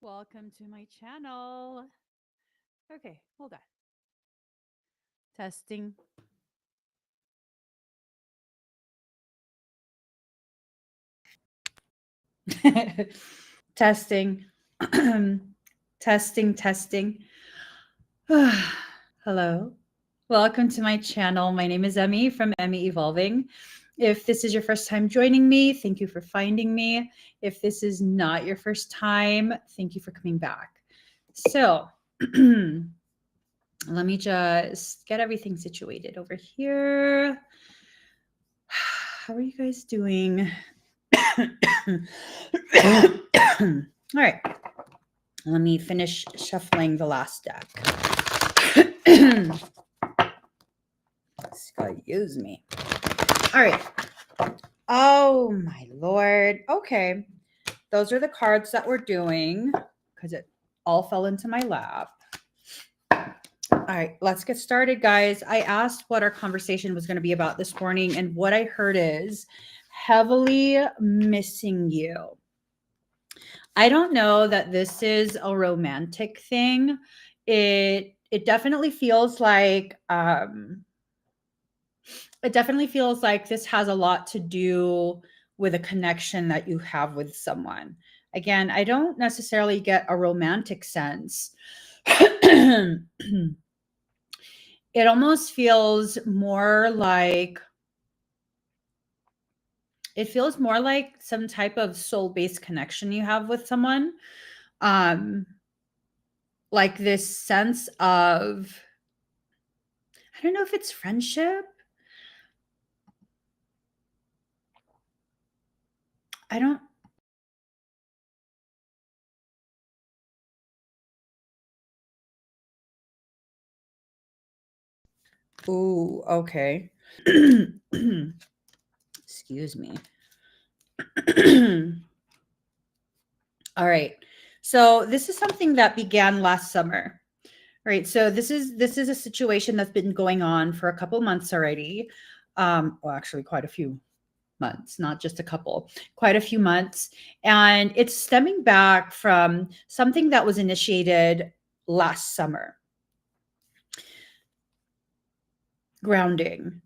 Welcome to my channel. Okay, hold on. Testing. Testing. Testing. Hello. Welcome to my channel. My name is Emmy from Emmy Evolving. If this is your first time joining me, thank you for finding me. If this is not your first time, thank you for coming back. So, let me just get everything situated over here. How are you guys doing? All right. Let me finish shuffling the last deck. Excuse me. All right. Oh my Lord. Okay. Those are the cards that we're doing because it all fell into my lap. All right, let's get started, guys. I asked what our conversation was going to be about this morning, and what I heard is heavily missing you. I don't know that this is a romantic thing. It definitely feels like this has a lot to do with a connection that you have with someone. Again, I don't necessarily get a romantic sense. It almost feels more like some type of soul-based connection you have with someone. Like this sense of, I don't know if it's friendship. I don't. Ooh, okay. Excuse me. All right. So this is something that began last summer. All right. So this is a situation that's been going on for a couple months already. Well, actually quite a few months, not just a couple, quite a few months. And it's stemming back from something that was initiated last summer. Grounding.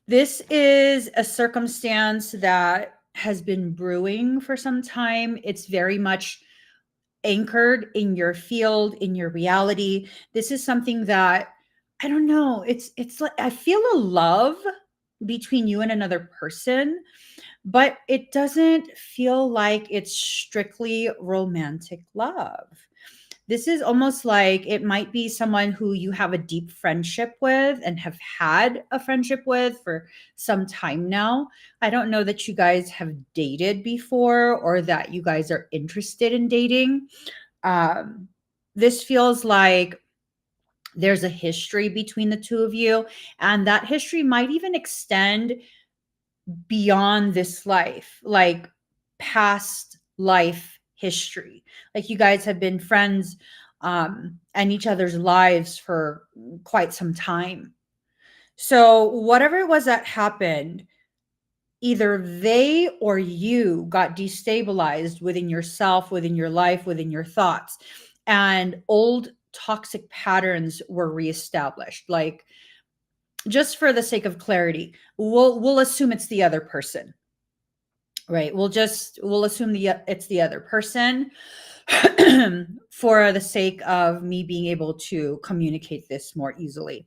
This is a circumstance that has been brewing for some time. It's very much anchored in your field, in your reality. This is something that, I don't know, it's like I feel a love between you and another person, but it doesn't feel like it's strictly romantic love. This is almost like it might be someone who you have a deep friendship with and have had a friendship with for some time now. I don't know that you guys have dated before or that you guys are interested in dating. This feels like there's a history between the two of you, and that history might even extend beyond this life, like past life history. Like you guys have been friends and each other's lives for quite some time. So whatever it was that happened, either they or you got destabilized within yourself, within your life, within your thoughts, and old toxic patterns were reestablished. Like, just for the sake of clarity, we'll assume it's the other person, right? We'll assume it's the other person for the sake of me being able to communicate this more easily.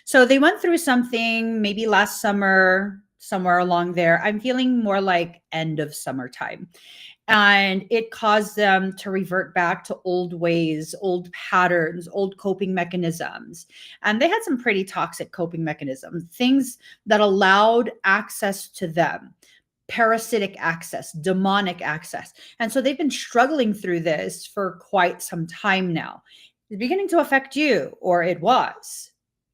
So they went through something maybe last summer, somewhere along there. I'm feeling more like end of summertime. And it caused them to revert back to old ways, old patterns, old coping mechanisms. And they had some pretty toxic coping mechanisms, things that allowed access to them, parasitic access, demonic access. And so they've been struggling through this for quite some time now. It's beginning to affect you, or it was.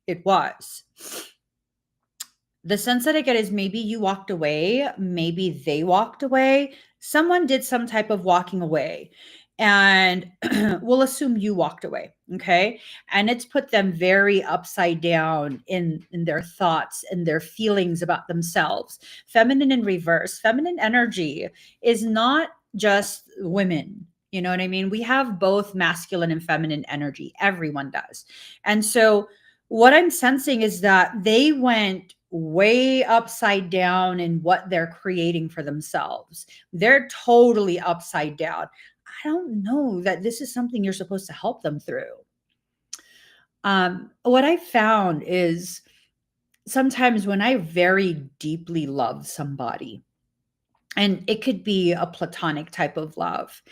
It was. The sense that I get is maybe you walked away, maybe they walked away. Someone did some type of walking away, and we'll assume you walked away. Okay. And it's put them very upside down in their thoughts and their feelings about themselves. Feminine in reverse, feminine energy is not just women. You know what I mean? We have both masculine and feminine energy. Everyone does. And so what I'm sensing is that they went way upside down in what they're creating for themselves. They're totally upside down. I don't know that this is something you're supposed to help them through. What I found is sometimes when I very deeply love somebody, and it could be a platonic type of love,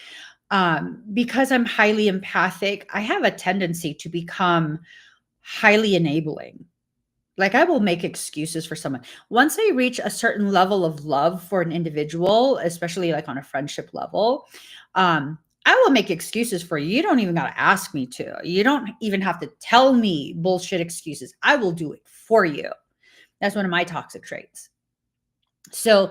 because I'm highly empathic, I have a tendency to become highly enabling. Like I will make excuses for someone. Once I reach a certain level of love for an individual, especially like on a friendship level, I will make excuses for you. You don't even got to ask me to. You don't even have to tell me bullshit excuses. I will do it for you. That's one of my toxic traits. So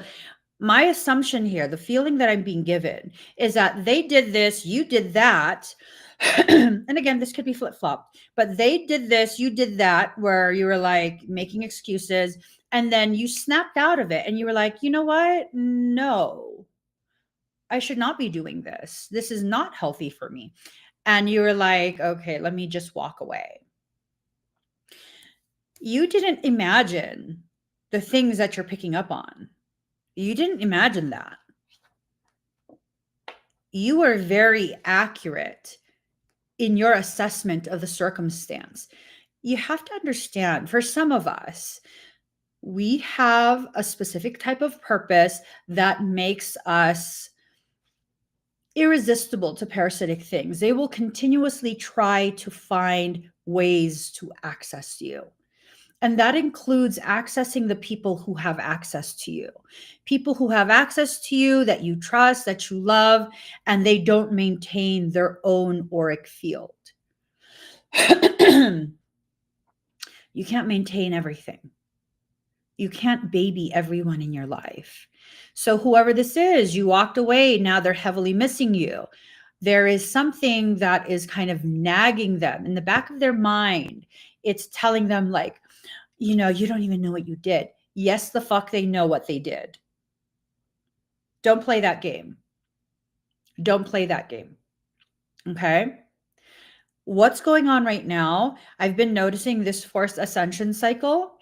my assumption here, the feeling that I'm being given is that they did this, you did that. And again, this could be flip flop, but they did this, you did that, where you were like making excuses. And then you snapped out of it and you were like, you know what? No, I should not be doing this. This is not healthy for me. And you were like, okay, let me just walk away. You didn't imagine the things that you're picking up on. You didn't imagine that. You were very accurate in your assessment of the circumstance. You have to understand, for some of us, we have a specific type of purpose that makes us irresistible to parasitic things. They will continuously try to find ways to access you. And that includes accessing the people who have access to you, people who have access to you that you trust, that you love, and they don't maintain their own auric field. You can't maintain everything. You can't baby everyone in your life. So, whoever this is, you walked away, now they're heavily missing you. There is something that is kind of nagging them in the back of their mind. It's telling them, like, you know, you don't even know what you did. Yes, the fuck, they know what they did. Don't play that game. Don't play that game. Okay. What's going on right now? I've been noticing this forced ascension cycle.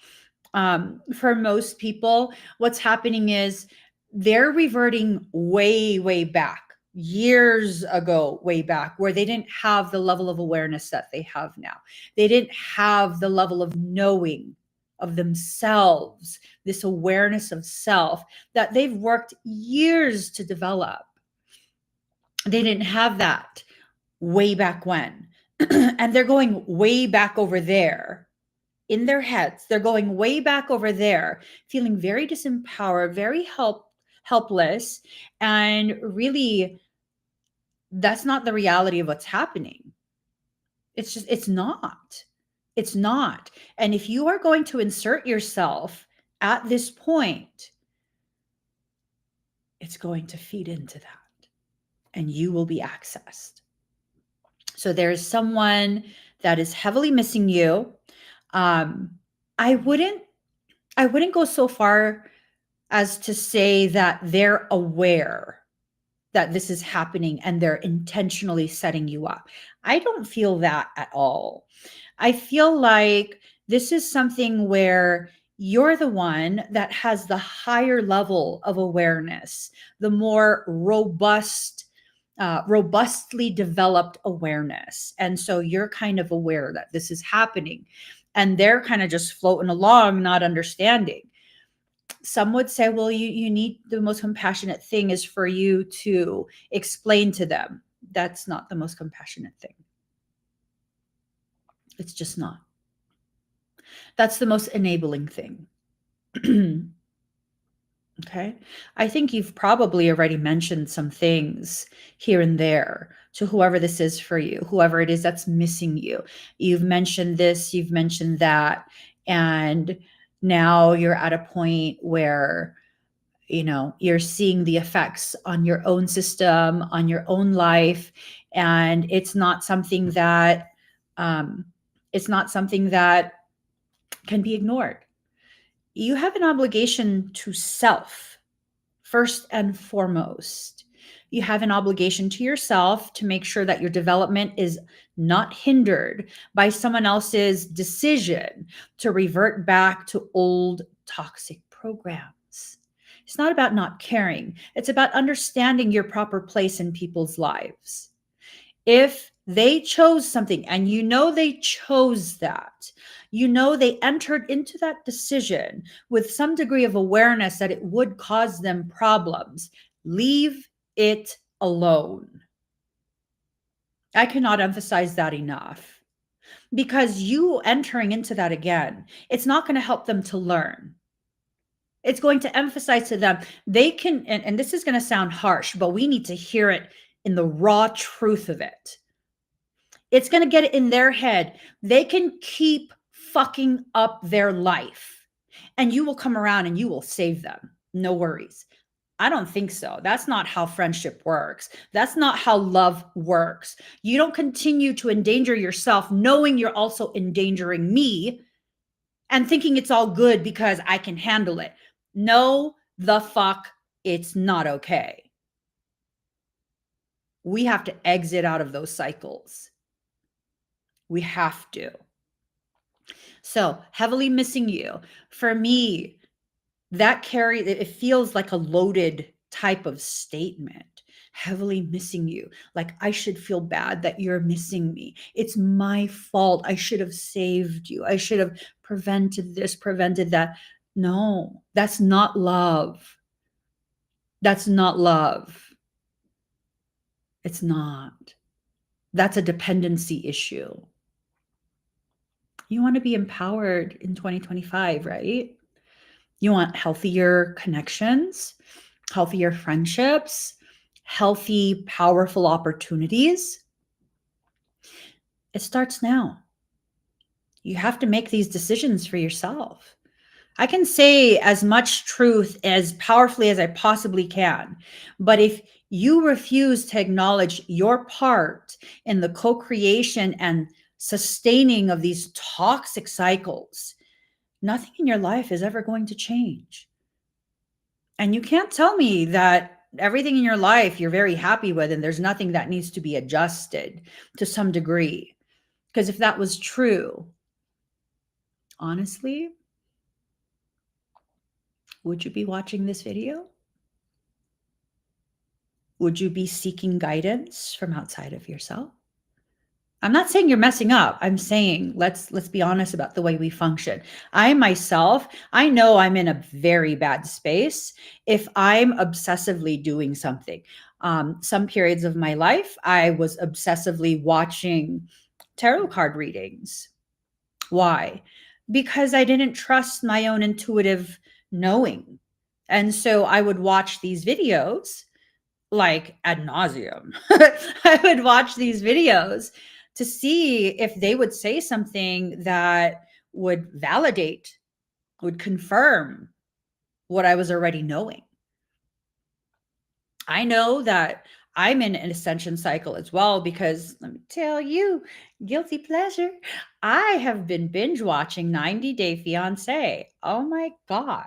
For most people, what's happening is they're reverting way, way back, years ago, way back, where they didn't have the level of awareness that they have now. They didn't have the level of knowing of themselves, this awareness of self that they've worked years to develop. They didn't have that way back when. And they're going way back over there in their heads. They're going way back over there, feeling very disempowered, very helpless. And really, that's not the reality of what's happening. It's just, it's not. It's not. And if you are going to insert yourself at this point, it's going to feed into that and you will be accessed. So there's someone that is heavily missing you. I wouldn't go so far as to say that they're aware that this is happening and they're intentionally setting you up. I don't feel that at all. I feel like this is something where you're the one that has the higher level of awareness, the more robustly developed awareness. And so you're kind of aware that this is happening and they're kind of just floating along, not understanding. Some would say, well, you need, the most compassionate thing is for you to explain to them. That's not the most compassionate thing. It's just not. That's the most enabling thing. Okay. I think you've probably already mentioned some things here and there to whoever this is for you, whoever it is that's missing you. You've mentioned this, you've mentioned that. And now you're at a point where, you know, you're seeing the effects on your own system, on your own life. And it's not something that, it's not something that can be ignored. You have an obligation to self first and foremost, You have an obligation to yourself to make sure that your development is not hindered by someone else's decision to revert back to old toxic programs. It's not about not caring, it's about understanding your proper place in people's lives. If they chose something and you know they chose that, you know they entered into that decision with some degree of awareness that it would cause them problems, leave it alone. I cannot emphasize that enough, because you entering into that again, it's not going to help them to learn. It's going to emphasize to them they can, and this is going to sound harsh, but we need to hear it in the raw truth of it. It's going to get it in their head. They can keep fucking up their life and you will come around and you will save them. No worries. I don't think so. That's not how friendship works. That's not how love works. You don't continue to endanger yourself knowing you're also endangering me and thinking it's all good because I can handle it. No, the fuck, it's not okay. We have to exit out of those cycles. We have to. So, heavily missing you. For me, that it feels like a loaded type of statement. Heavily missing you. Like I should feel bad that you're missing me. It's my fault. I should have saved you. I should have prevented this, prevented that. No, that's not love. That's not love. It's not. That's a dependency issue. You want to be empowered in 2025, right? You want healthier connections, healthier friendships, healthy, powerful opportunities. It starts now. You have to make these decisions for yourself. I can say as much truth as powerfully as I possibly can, but if you refuse to acknowledge your part in the co-creation and sustaining of these toxic cycles, nothing in your life is ever going to change. And you can't tell me that everything in your life you're very happy with and there's nothing that needs to be adjusted to some degree. Because if that was true, honestly, would you be watching this video? Would you be seeking guidance from outside of yourself? I'm not saying you're messing up. I'm saying let's be honest about the way we function. I myself, I know I'm in a very bad space if I'm obsessively doing something. Some periods of my life, I was obsessively watching tarot card readings. Why? Because I didn't trust my own intuitive knowing. And so I would watch these videos like ad nauseum. I would watch these videos to see if they would say something that would validate, would confirm what I was already knowing. I know that I'm in an ascension cycle as well, because let me tell you, guilty pleasure, I have been binge watching 90 Day Fiancé. Oh my God.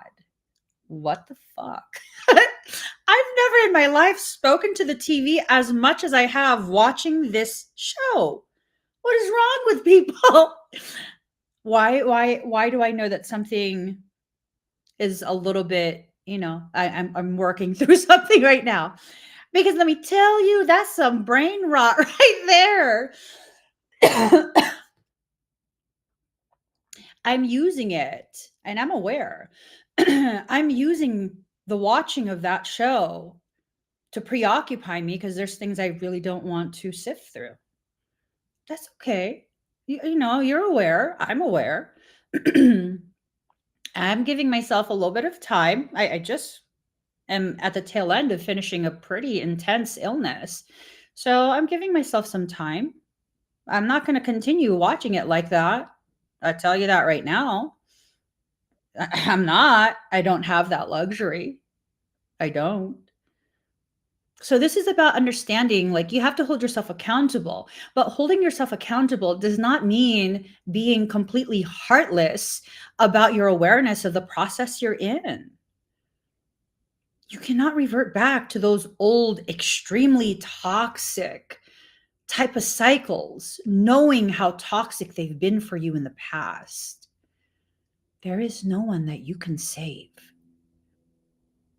What the fuck? I've never in my life spoken to the TV as much as I have watching this show. What is wrong with people? Why do I know that something is a little bit, I'm working through something right now? Because let me tell you, that's some brain rot right there. I'm using it and I'm aware. I'm using the watching of that show to preoccupy me because there's things I really don't want to sift through. That's okay. You're aware. I'm aware. I'm giving myself a little bit of time. I just am at the tail end of finishing a pretty intense illness. So I'm giving myself some time. I'm not going to continue watching it like that. I tell you that right now. I'm not. I don't have that luxury. I don't. So this is about understanding, like, you have to hold yourself accountable, but holding yourself accountable does not mean being completely heartless about your awareness of the process you're in. You cannot revert back to those old, extremely toxic type of cycles, knowing how toxic they've been for you in the past. There is no one that you can save.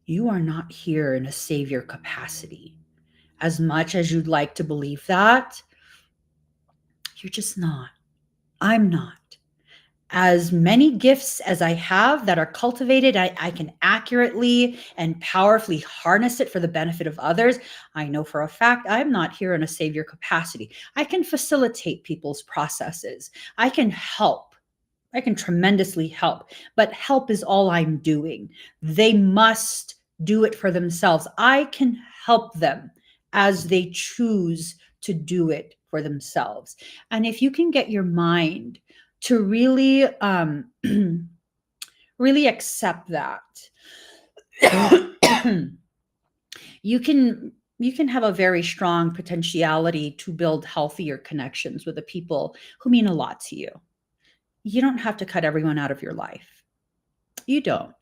You are not here in a savior capacity. As much as you'd like to believe that, you're just not. I'm not. As many gifts as I have that are cultivated, I can accurately and powerfully harness it for the benefit of others. I know for a fact I'm not here in a savior capacity. I can facilitate people's processes. I can help. I can tremendously help, but help is all I'm doing. They must do it for themselves. I can help them as they choose to do it for themselves. And if you can get your mind to really, really accept that, you can have a very strong potentiality to build healthier connections with the people who mean a lot to you. You don't have to cut everyone out of your life. You don't.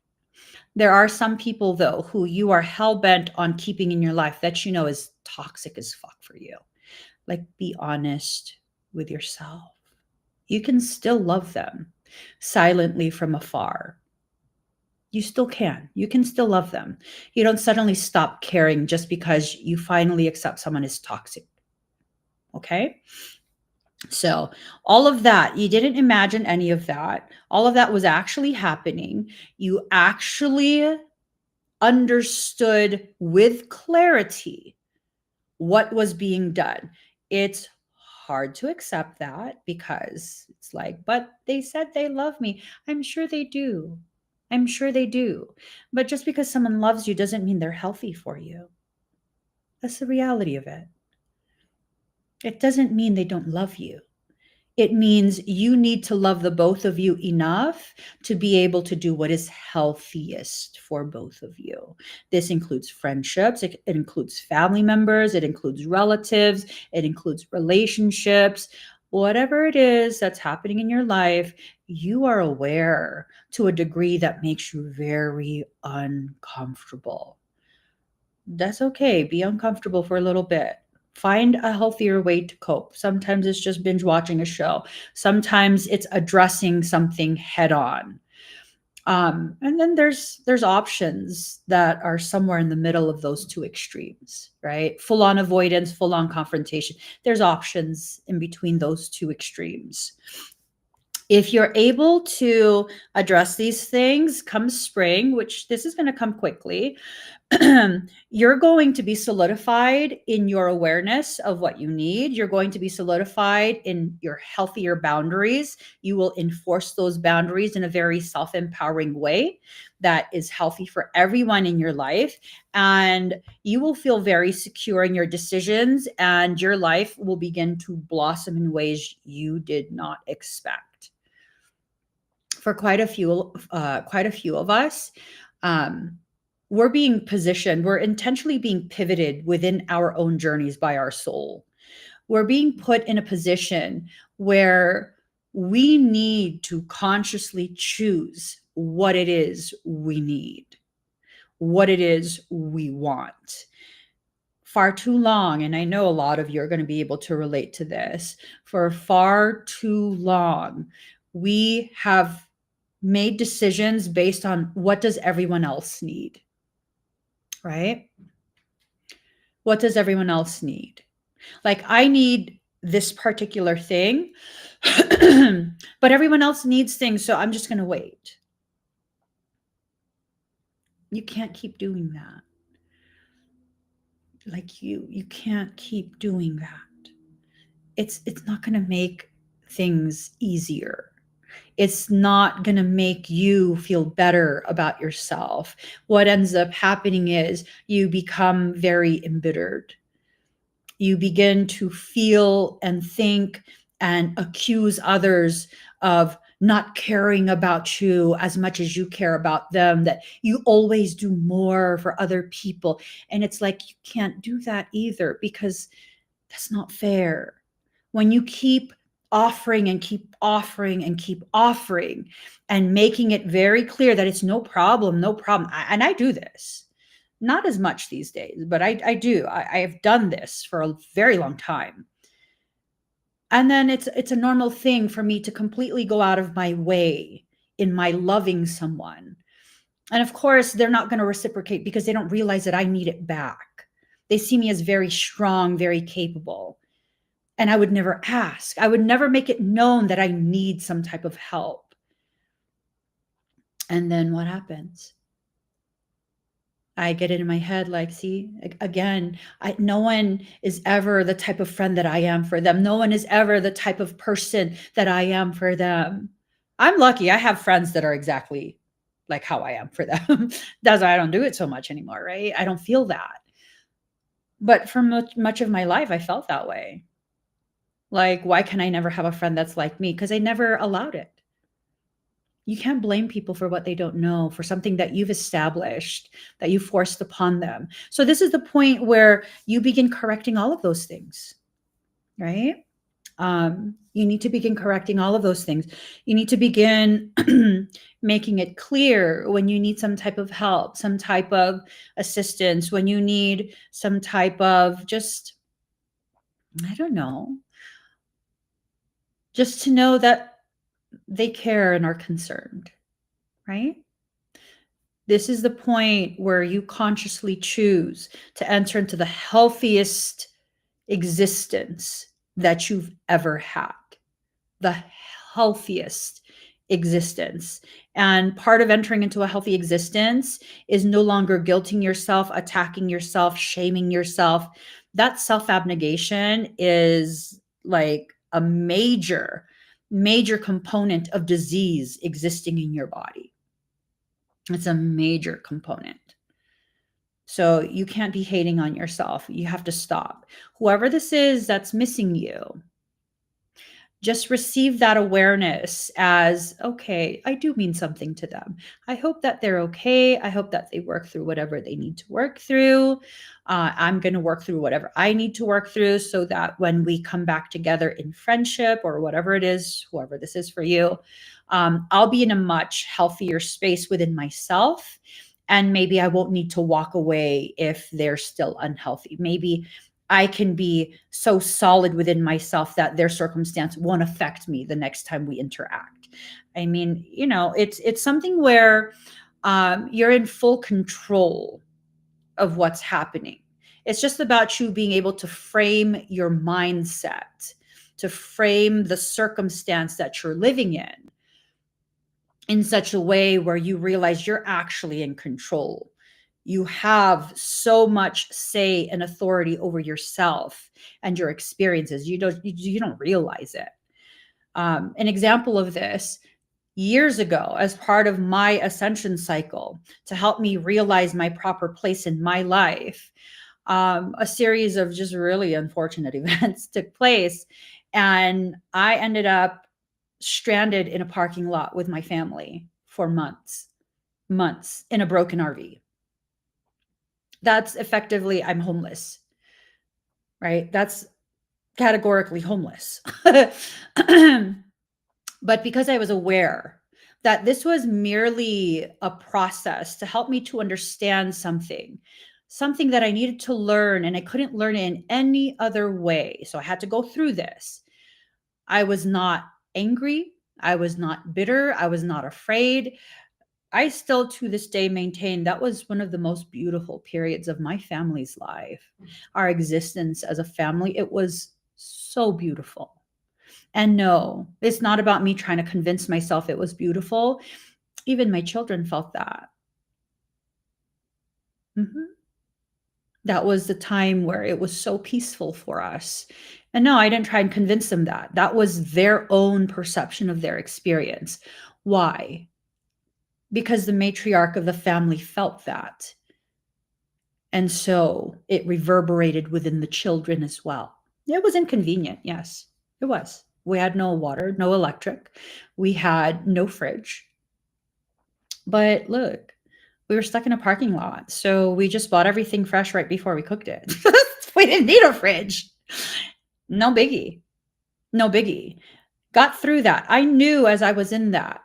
There are some people, though, who you are hell-bent on keeping in your life that you know is toxic as fuck for you. Like, be honest with yourself. You can still love them silently from afar. You still can. You can still love them. You don't suddenly stop caring just because you finally accept someone is toxic. Okay? So, all of that, you didn't imagine any of that. All of that was actually happening. You actually understood with clarity what was being done. It's hard to accept that because it's like, but they said they love me. I'm sure they do. I'm sure they do. But just because someone loves you doesn't mean they're healthy for you. That's the reality of it. It doesn't mean they don't love you. It means you need to love the both of you enough to be able to do what is healthiest for both of you. This includes friendships, it includes family members, it includes relatives, it includes relationships. Whatever it is that's happening in your life, you are aware to a degree that makes you very uncomfortable. That's okay. Be uncomfortable for a little bit. Find a healthier way to cope. Sometimes it's just binge watching a show. Sometimes it's addressing something head on. And then there's options that are somewhere in the middle of those two extremes, right? Full on avoidance, full on confrontation. There's options in between those two extremes. If you're able to address these things come spring, which this is going to come quickly, you're going to be solidified in your awareness of what you need. You're going to be solidified in your healthier boundaries. You will enforce those boundaries in a very self-empowering way that is healthy for everyone in your life. And you will feel very secure in your decisions, and your life will begin to blossom in ways you did not expect. For quite a few of us, we're being positioned, we're intentionally being pivoted within our own journeys by our soul. We're being put in a position where we need to consciously choose what it is we need, what it is we want. Far too long, and I know a lot of you are going to be able to relate to this, for far too long, we have made decisions based on what does everyone else need, right? What does everyone else need? Like, I need this particular thing, but everyone else needs things, so I'm just going to wait. You can't keep doing that. Like, you can't keep doing that. It's not going to make things easier. It's not going to make you feel better about yourself. What ends up happening is you become very embittered. You begin to feel and think and accuse others of not caring about you as much as you care about them, that you always do more for other people. And it's like, you can't do that either, because that's not fair. When you keep offering and keep offering and keep offering and making it very clear that it's no problem, no problem. And I do this. Not as much these days, but I do. I have done this for a very long time. And then it's a normal thing for me to completely go out of my way in my loving someone. And of course, they're not going to reciprocate because they don't realize that I need it back. They see me as very strong, very capable. And I would never ask. I would never make it known that I need some type of help. And then what happens? I get it in my head, like, see, again, no one is ever the type of friend that I am for them. No one is ever the type of person that I am for them. I'm lucky. I have friends that are exactly like how I am for them. That's why I don't do it so much anymore, right? I don't feel that. But for much of my life, I felt that way. Like, why can I never have a friend that's like me? Because I never allowed it. You can't blame people for what they don't know, for something that you've established, that you forced upon them. So this is the point where you begin correcting all of those things, right? You need to begin correcting all of those things. You need to begin making it clear when you need some type of help, some type of assistance, when you need some type of just, I don't know, just to know that they care and are concerned, right? This is the point where you consciously choose to enter into the healthiest existence that you've ever had, the healthiest existence. And part of entering into a healthy existence is no longer guilting yourself, attacking yourself, shaming yourself. That self-abnegation is like a major, major component of disease existing in your body. It's a major component. So you can't be hating on yourself. You have to stop. Whoever this is that's missing you, just receive that awareness as, okay, I do mean something to them. I hope that they're okay. I hope that they work through whatever they need to work through. I'm going to work through whatever I need to work through so that when we come back together in friendship or whatever it is, whoever this is for you, I'll be in a much healthier space within myself. And maybe I won't need to walk away if they're still unhealthy. Maybe I can be so solid within myself that their circumstance won't affect me the next time we interact. I mean, you know, it's something where you're in full control of what's happening. It's just about you being able to frame your mindset, to frame the circumstance that you're living in such a way where you realize you're actually in control. You have so much say and authority over yourself and your experiences. You don't realize it. An example of this, years ago, as part of my ascension cycle to help me realize my proper place in my life, a series of just really unfortunate events took place. And I ended up stranded in a parking lot with my family for months in a broken RV. That's effectively, I'm homeless, right? That's categorically homeless. But because I was aware that this was merely a process to help me to understand something that I needed to learn, and I couldn't learn it in any other way. So I had to go through this. I was not angry. I was not bitter. I was not afraid. I still to this day maintain that was one of the most beautiful periods of my family's life. Our existence as a family, it was so beautiful. And no, it's not about me trying to convince myself it was beautiful. Even my children felt that. That was the time where it was so peaceful for us. And no, I didn't try and convince them that. That was their own perception of their experience. Why? Because the matriarch of the family felt that. And so it reverberated within the children as well. It was inconvenient. Yes, it was. We had no water, no electric. We had no fridge. But look, we were stuck in a parking lot. So we just bought everything fresh right before we cooked it. We didn't need a fridge. No biggie. No biggie. Got through that. I knew as I was in that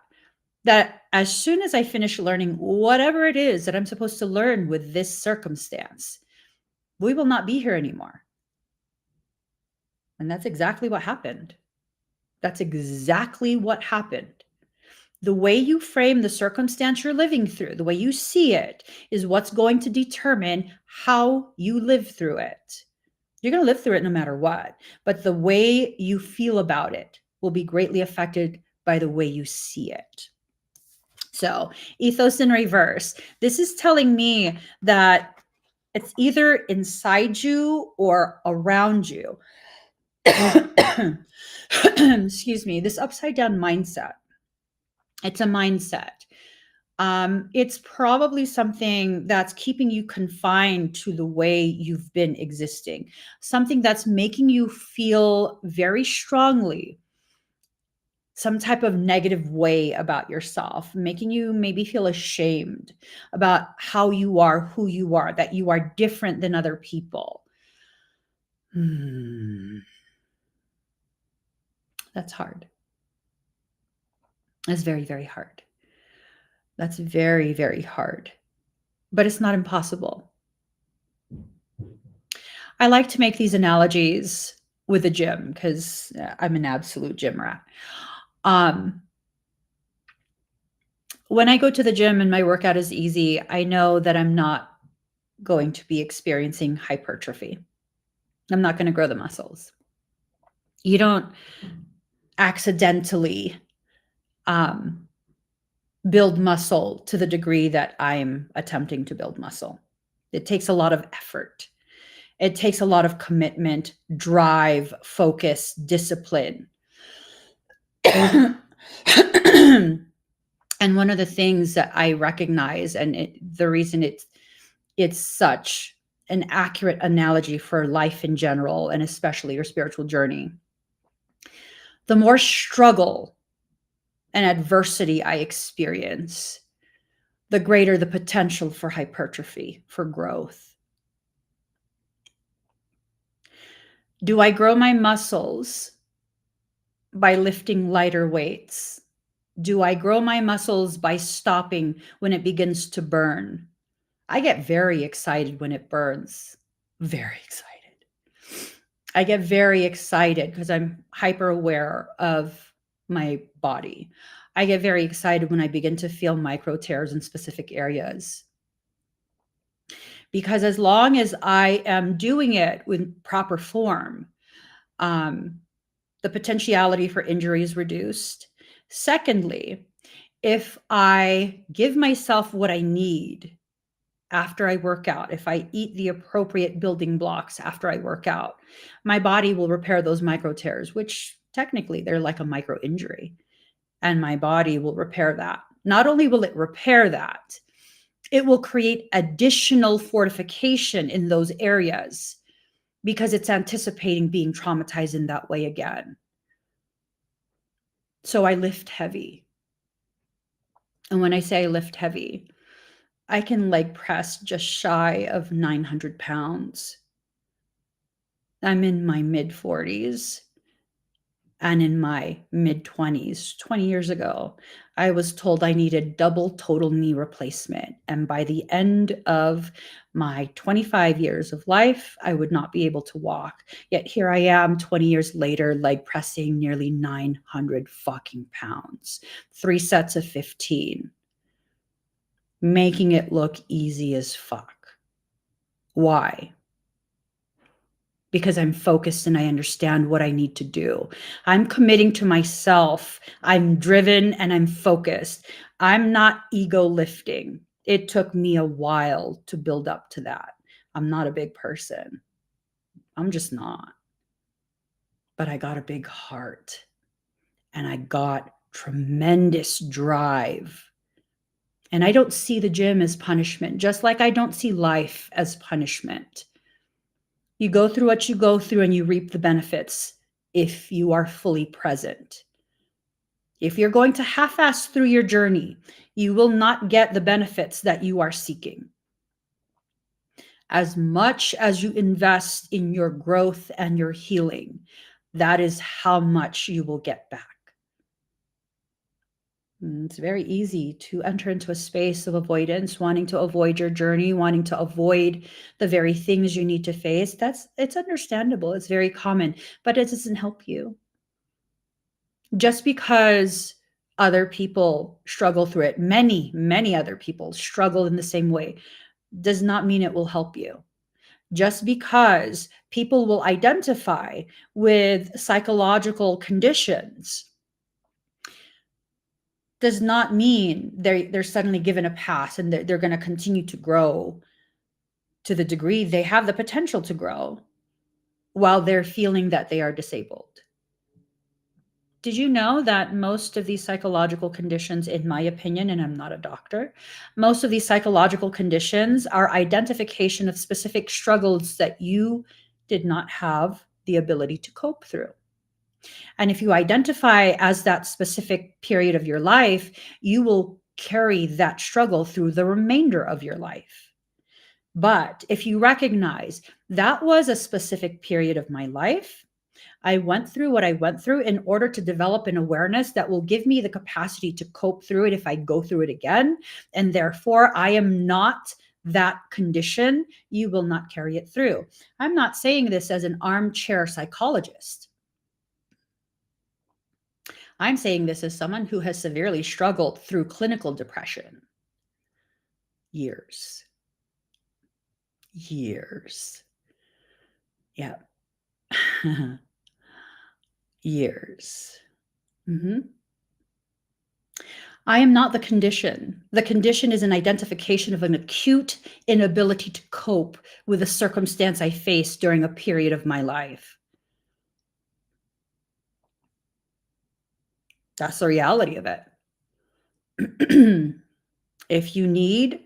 As soon as I finish learning whatever it is that I'm supposed to learn with this circumstance, we will not be here anymore. And that's exactly what happened. That's exactly what happened. The way you frame the circumstance you're living through, the way you see it, is what's going to determine how you live through it. You're going to live through it no matter what, but the way you feel about it will be greatly affected by the way you see it. So, ethos in reverse. This is telling me that it's either inside you or around you. Excuse me, this upside down mindset. It's a mindset. It's probably something that's keeping you confined to the way you've been existing, something that's making you feel very strongly some type of negative way about yourself, making you maybe feel ashamed about how you are, who you are, that you are different than other people. That's hard. That's very, very hard. That's very, very hard. But it's not impossible. I like to make these analogies with the gym because I'm an absolute gym rat. When I go to the gym and my workout is easy, I know that I'm not going to be experiencing hypertrophy. I'm not going to grow the muscles. You don't accidentally build muscle to the degree that I'm attempting to build muscle. It takes a lot of effort. It takes a lot of commitment, drive, focus, discipline. And one of the things that I recognize, and the reason it's such an accurate analogy for life in general, and especially your spiritual journey, the more struggle and adversity I experience, the greater the potential for hypertrophy, for growth. Do I grow my muscles by lifting lighter weights? Do I grow my muscles by stopping when it begins to burn? I get very excited when it burns. Very excited. I get very excited because I'm hyper aware of my body. I get very excited when I begin to feel micro tears in specific areas. Because as long as I am doing it with proper form, the potentiality for injury is reduced. Secondly, if I give myself what I need after I work out, if I eat the appropriate building blocks after I work out, my body will repair those micro tears, which technically they're like a micro injury, and my body will repair that. Not only will it repair that, it will create additional fortification in those areas because it's anticipating being traumatized in that way again. So I lift heavy. And when I say I lift heavy, I can leg press just shy of 900 pounds. I'm in my mid 40s and in my mid 20s. 20 years ago, I was told I needed double total knee replacement. And by the end of my 25 years of life, I would not be able to walk. Yet here I am 20 years later, leg pressing nearly 900 fucking pounds, 3 sets of 15, making it look easy as fuck. Why? Because I'm focused and I understand what I need to do. I'm committing to myself. I'm driven and I'm focused. I'm not ego lifting. It took me a while to build up to that. I'm not a big person. I'm just not. But I got a big heart and I got tremendous drive. And I don't see the gym as punishment, just like I don't see life as punishment. You go through what you go through and you reap the benefits if you are fully present. If you're going to half-ass through your journey, you will not get the benefits that you are seeking. As much as you invest in your growth and your healing, that is how much you will get back. It's very easy to enter into a space of avoidance, wanting to avoid your journey, wanting to avoid the very things you need to face. It's understandable. It's very common, but it doesn't help you. Just because other people struggle through it, many other people struggle in the same way, does not mean it will help you. Just because people will identify with psychological conditions does not mean they're suddenly given a pass and they're going to continue to grow to the degree they have the potential to grow while they're feeling that they are disabled. Did you know that most of these psychological conditions, in my opinion, and I'm not a doctor, most of these psychological conditions are identification of specific struggles that you did not have the ability to cope through? And if you identify as that specific period of your life, you will carry that struggle through the remainder of your life. But if you recognize that was a specific period of my life, I went through what I went through in order to develop an awareness that will give me the capacity to cope through it if I go through it again. And therefore, I am not that condition. You will not carry it through. I'm not saying this as an armchair psychologist. I'm saying this as someone who has severely struggled through clinical depression. Years. Yeah. Years. I am not the condition. The condition is an identification of an acute inability to cope with a circumstance I faced during a period of my life. That's the reality of it. If you need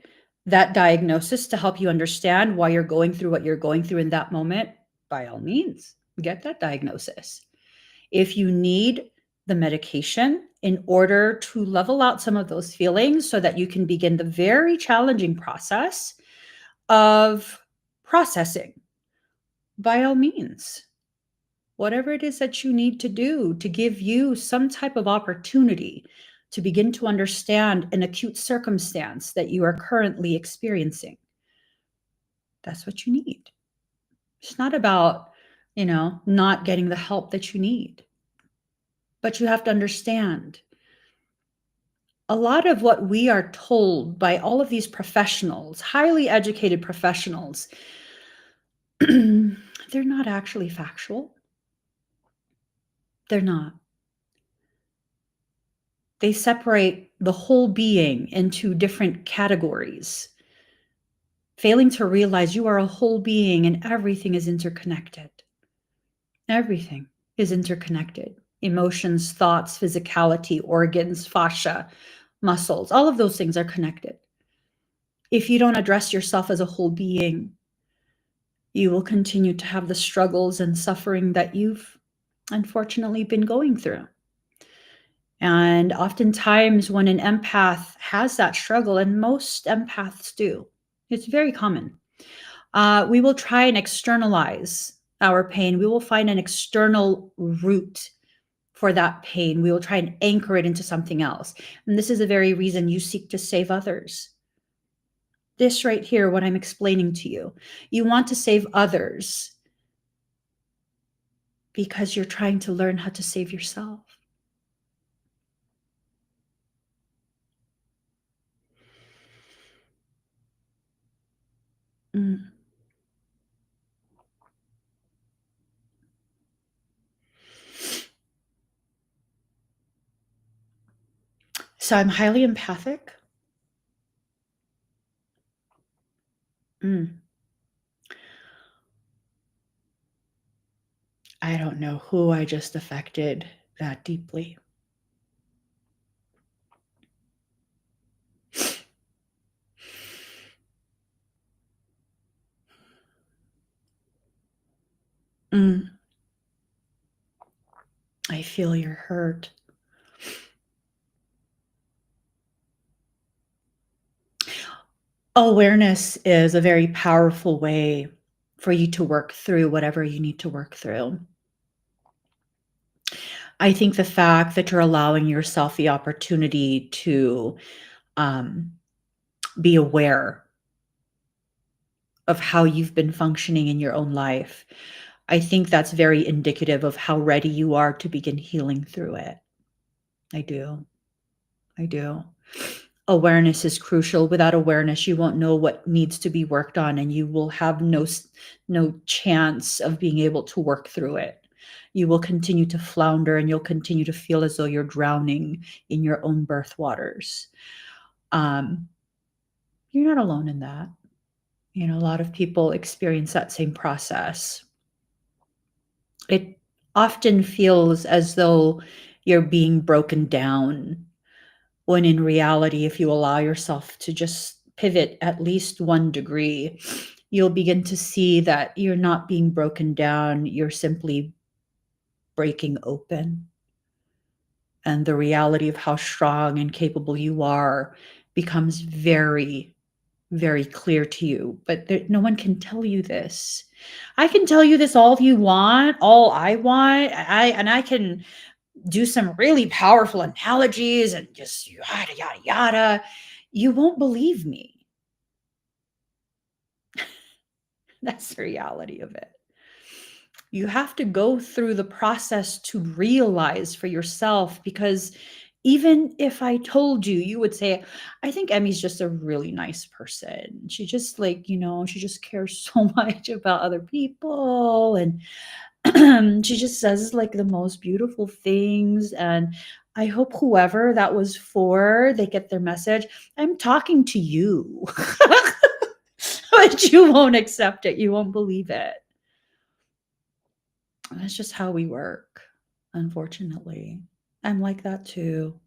that diagnosis to help you understand why you're going through what you're going through in that moment, by all means, get that diagnosis. If you need the medication in order to level out some of those feelings so that you can begin the very challenging process of processing, by all means, whatever it is that you need to do to give you some type of opportunity to begin to understand an acute circumstance that you are currently experiencing. That's what you need. It's not about, not getting the help that you need. But you have to understand a lot of what we are told by all of these professionals, highly educated professionals, they're not actually factual. They're not. They separate the whole being into different categories, failing to realize you are a whole being and everything is interconnected. Everything is interconnected. Emotions, thoughts, physicality, organs, fascia, muscles, all of those things are connected. If you don't address yourself as a whole being, you will continue to have the struggles and suffering that you've unfortunately been going through. And oftentimes when an empath has that struggle, and most empaths do, it's very common, we will try and externalize our pain. We will find an external root for that pain. We will try and anchor it into something else. And this is the very reason you seek to save others. This right here, what I'm explaining to you, you want to save others because you're trying to learn how to save yourself. So I'm highly empathic. I don't know who I just affected that deeply. I feel your hurt. Awareness is a very powerful way for you to work through whatever you need to work through. I think the fact that you're allowing yourself the opportunity to um, be aware of how you've been functioning in your own life, I think that's very indicative of how ready you are to begin healing through it. I do. I do. Awareness is crucial. Without awareness, you won't know what needs to be worked on, and you will have no chance of being able to work through it. You will continue to flounder, and you'll continue to feel as though you're drowning in your own birth waters. Um, you're not alone in that. You know, a lot of people experience that same process. It often feels as though you're being broken down, when in reality, if you allow yourself to just pivot at least 1 degree, you'll begin to see that you're not being broken down, you're simply breaking open. And the reality of how strong and capable you are becomes very, very clear to you. But no one can tell you this. I can tell you this all you want, all I want. I can do some really powerful analogies and just yada, yada, yada. You won't believe me. That's the reality of it. You have to go through the process to realize for yourself, because even if I told you, you would say, I think Emmy's just a really nice person. She just like, she just cares so much about other people, and she just says like the most beautiful things, and I hope whoever that was for, they get their message. I'm talking to you. But you won't accept it. You won't believe it. That's just how we work, unfortunately. I'm like that too.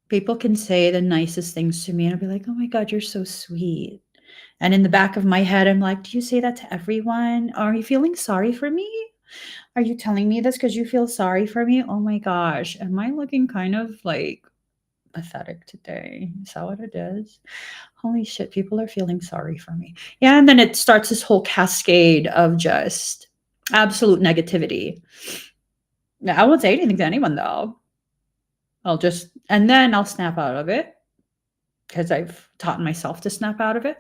People can say the nicest things to me, and I'll be like, oh my God, you're so sweet. And in the back of my head, I'm like, do you say that to everyone? Are you feeling sorry for me? Are you telling me this because you feel sorry for me? Oh my gosh, am I looking kind of like pathetic today? Is that what it is? Holy shit, people are feeling sorry for me. Yeah, and then it starts this whole cascade of just absolute negativity. I won't say anything to anyone though. And then I'll snap out of it because I've taught myself to snap out of it.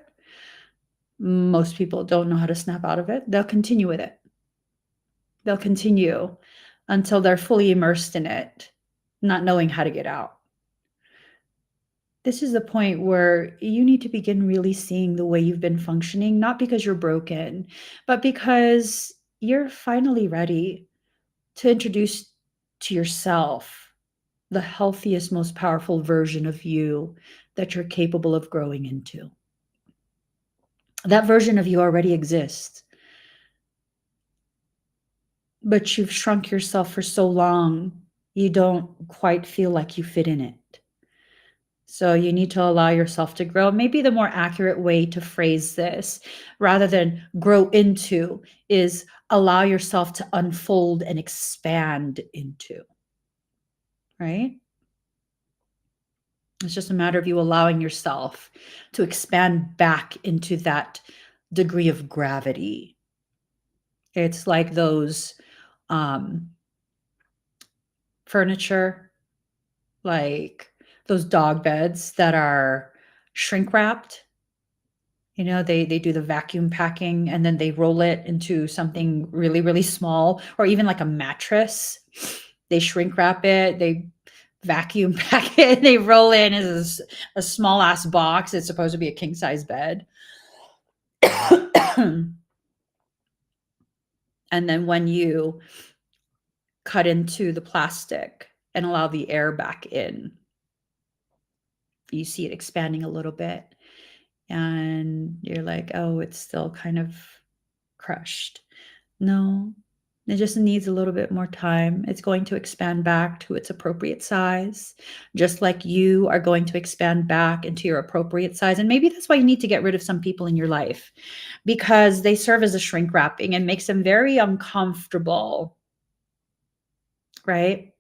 Most people don't know how to snap out of it. They'll continue with it. They'll continue until they're fully immersed in it, not knowing how to get out. This is the point where you need to begin really seeing the way you've been functioning, not because you're broken, but because you're finally ready to introduce to yourself the healthiest, most powerful version of you that you're capable of growing into. That version of you already exists, but you've shrunk yourself for so long, you don't quite feel like you fit in it. So you need to allow yourself to grow. Maybe the more accurate way to phrase this, rather than grow into, is allow yourself to unfold and expand into, right? It's just a matter of you allowing yourself to expand back into that degree of gravity. It's like those furniture, like those dog beds that are shrink wrapped. They do the vacuum packing and then they roll it into something really, really small, or even like a mattress. They shrink wrap it, they vacuum pack it, they roll in as a small ass box. It's supposed to be a king size bed. And then when you cut into the plastic and allow the air back in, you see it expanding a little bit. And you're like, oh, it's still kind of crushed. No, it just needs a little bit more time. It's going to expand back to its appropriate size, just like you are going to expand back into your appropriate size. And maybe that's why you need to get rid of some people in your life, because they serve as a shrink wrapping and makes them very uncomfortable, right?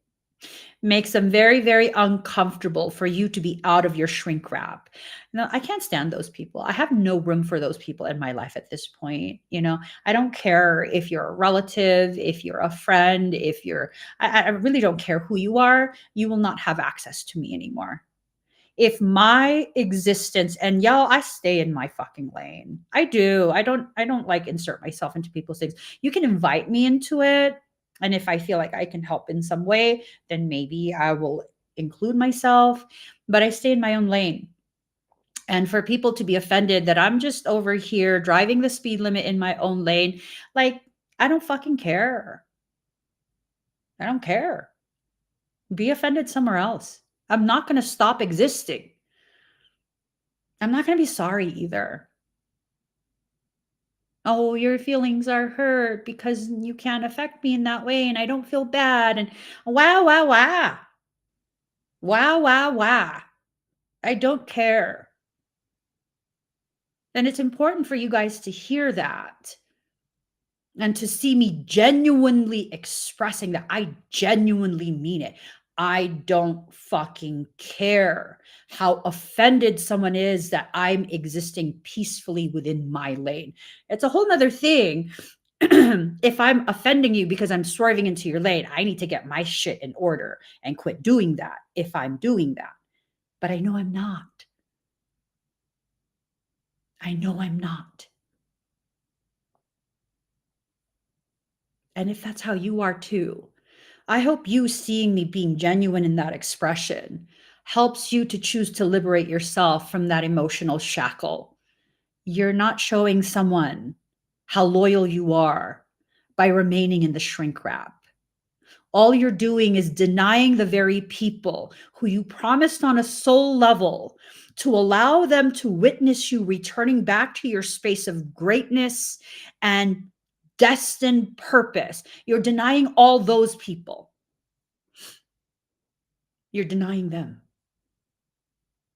makes them very, very uncomfortable for you to be out of your shrink wrap. Now, I can't stand those people. I have no room for those people in my life at this point. I don't care if you're a relative, if you're a friend, I really don't care who you are. You will not have access to me anymore. If my existence, and y'all, I stay in my fucking lane. I do. I don't like insert myself into people's things. You can invite me into it. And if I feel like I can help in some way, then maybe I will include myself, but I stay in my own lane. And for people to be offended that I'm just over here driving the speed limit in my own lane, like, I don't fucking care. I don't care. Be offended somewhere else. I'm not going to stop existing. I'm not going to be sorry either. Oh, your feelings are hurt because you can't affect me in that way and I don't feel bad. And wow, wow, wow. Wow, wow, wow. I don't care. And it's important for you guys to hear that and to see me genuinely expressing that. I genuinely mean it. I don't fucking care how offended someone is that I'm existing peacefully within my lane. It's a whole nother thing. If I'm offending you because I'm swerving into your lane, I need to get my shit in order and quit doing that if I'm doing that. But I know I'm not. I know I'm not. And if that's how you are too, I hope you seeing me being genuine in that expression helps you to choose to liberate yourself from that emotional shackle. You're not showing someone how loyal you are by remaining in the shrink wrap. All you're doing is denying the very people who you promised on a soul level to allow them to witness you returning back to your space of greatness and destined purpose. You're denying all those people. You're denying them.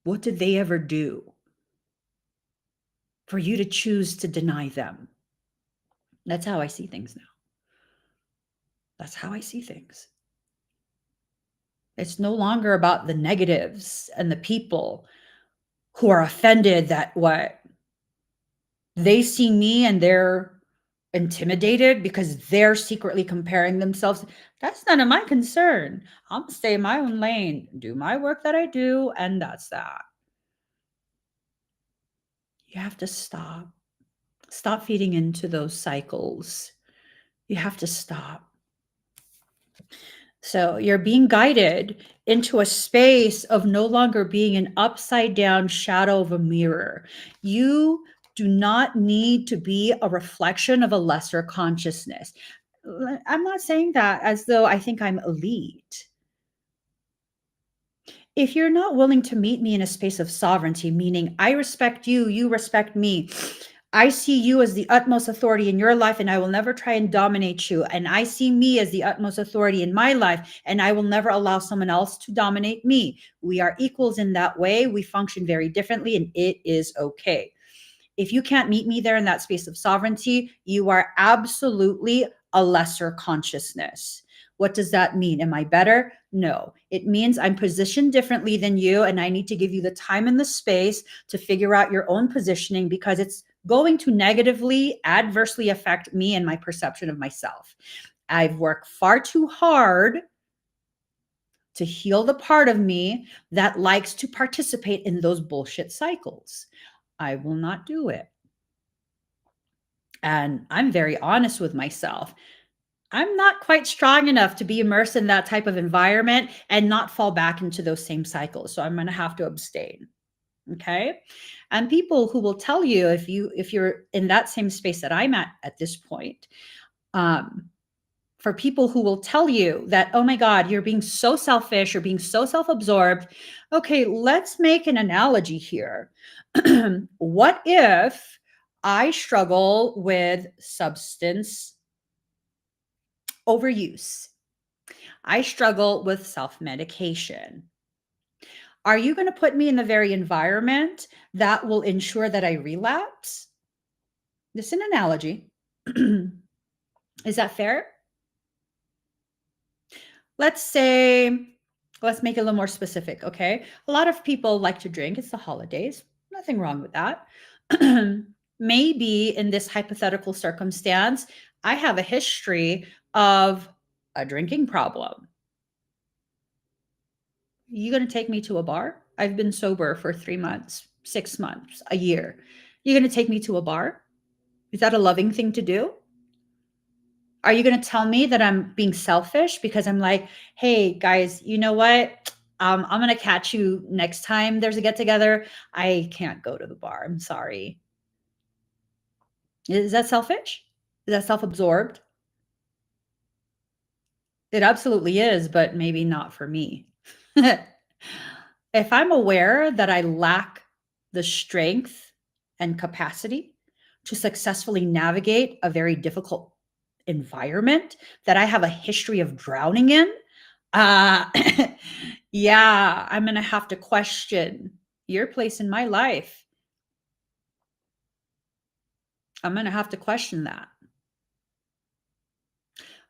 What did they ever do for you to choose to deny them? That's how I see things now. That's how I see things. It's no longer about the negatives and the people who are offended that what they see me and they're intimidated because they're secretly comparing themselves. That's none of my concern. I'm gonna stay in my own lane, do my work that I do, and that's that. You have to stop. Stop feeding into those cycles. You have to stop. So you're being guided into a space of no longer being an upside down shadow of a mirror. You do not need to be a reflection of a lesser consciousness. I'm not saying that as though I think I'm elite. If you're not willing to meet me in a space of sovereignty, meaning I respect you, you respect me, I see you as the utmost authority in your life, and I will never try and dominate you. And I see me as the utmost authority in my life, and I will never allow someone else to dominate me. We are equals in that way. We function very differently, and it is okay. If you can't meet me there in that space of sovereignty, you are absolutely a lesser consciousness. What does that mean? Am I better? No. It means I'm positioned differently than you, and I need to give you the time and the space to figure out your own positioning because it's going to negatively, adversely affect me and my perception of myself. I've worked far too hard to heal the part of me that likes to participate in those bullshit cycles. I will not do it. And I'm very honest with myself. I'm not quite strong enough to be immersed in that type of environment and not fall back into those same cycles. So I'm going to have to abstain. Okay. And people who will tell you if you're in that same space that I'm at this point, for people who will tell you that, oh my God, you're being so selfish, you're being so self-absorbed. Okay, let's make an analogy here. What if I struggle with substance overuse? I struggle with self-medication. Are you going to put me in the very environment that will ensure that I relapse? This is an analogy. Is that fair? Let's say Let's make it a little more specific, okay? A lot of people like to drink. It's the holidays. Nothing wrong with that. Maybe in this hypothetical circumstance, I have a history of a drinking problem. You going to take me to a bar? I've been sober for 3 months, 6 months, a year. You going to take me to a bar? Is that a loving thing to do? Are you going to tell me that I'm being selfish because I'm like, hey guys, you know what? I'm going to catch you next time there's a get together. I can't go to the bar. I'm sorry. Is that selfish? Is that self absorbed? It absolutely is, but maybe not for me. If I'm aware that I lack the strength and capacity to successfully navigate a very difficult environment that I have a history of drowning in, uh, yeah, I'm going to have to question your place in my life. I'm going to have to question that.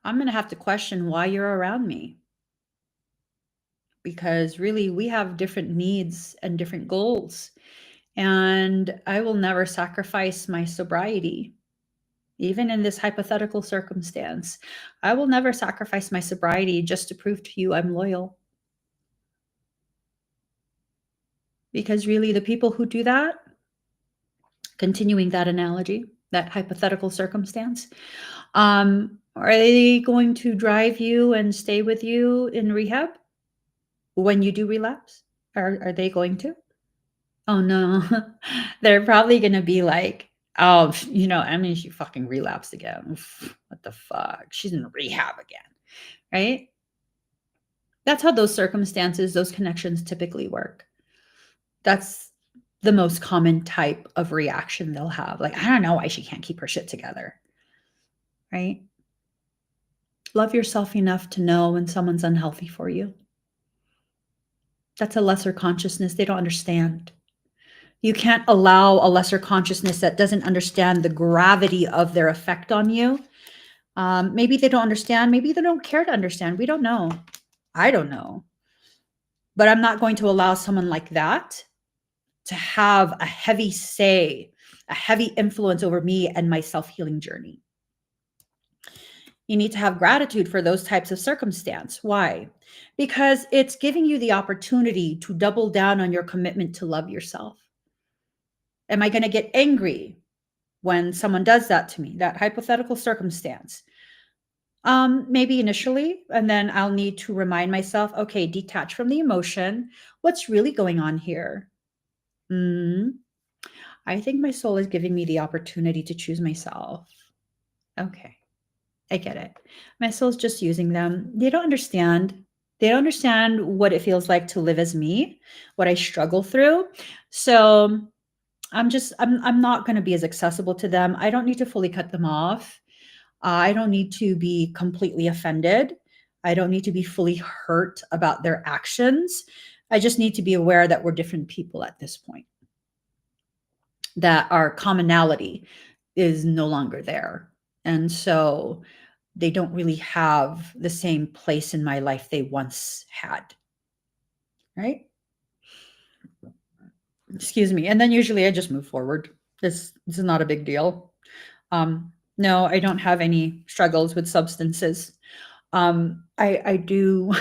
I'm going to have to question why you're around me. Because really, we have different needs and different goals. And I will never sacrifice my sobriety, even in this hypothetical circumstance. I will never sacrifice my sobriety just to prove to you I'm loyal. Because really, the people who do that, continuing that analogy, that hypothetical circumstance, are they going to drive you and stay with you in rehab when you do relapse? Are they going to? Oh no. They're probably going to be like, oh, I mean, she fucking relapsed again. What the fuck? She's in rehab again. Right? That's how those circumstances, those connections typically work. That's the most common type of reaction they'll have. Like, I don't know why she can't keep her shit together. Right? Love yourself enough to know when someone's unhealthy for you. That's a lesser consciousness. They don't understand. You can't allow a lesser consciousness that doesn't understand the gravity of their effect on you. Maybe they don't understand. Maybe they don't care to understand. We don't know. I don't know. But I'm not going to allow someone like that to have a heavy say, a heavy influence over me and my self-healing journey. You need to have gratitude for those types of circumstance. Why? Because it's giving you the opportunity to double down on your commitment to love yourself. Am I going to get angry when someone does that to me, that hypothetical circumstance? Maybe initially, and then I'll need to remind myself, okay, detach from the emotion. What's really going on here? I think my soul is giving me the opportunity to choose myself. Okay, I get it. My soul's just using them. They don't understand. They don't understand what it feels like to live as me, what I struggle through. So I'm not going to be as accessible to them. I don't need to fully cut them off. I don't need to be completely offended. I don't need to be fully hurt about their actions. I just need to be aware that we're different people at this point, that our commonality is no longer there. And so they don't really have the same place in my life they once had. Right? Excuse me. And then usually I just move forward. This is not a big deal. No, I don't have any struggles with substances. I do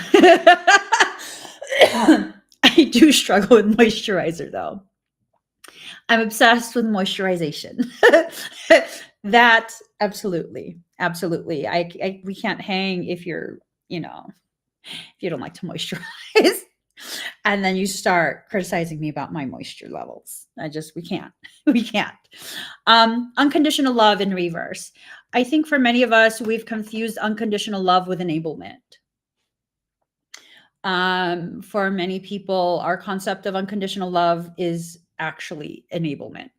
I do struggle with moisturizer though. I'm obsessed with moisturization. That absolutely. We can't hang if if you don't like to moisturize. And then you start criticizing me about my moisture levels. We can't. We can't. Unconditional love in reverse. I think for many of us, we've confused unconditional love with enablement. For many people, our concept of unconditional love is actually enablement,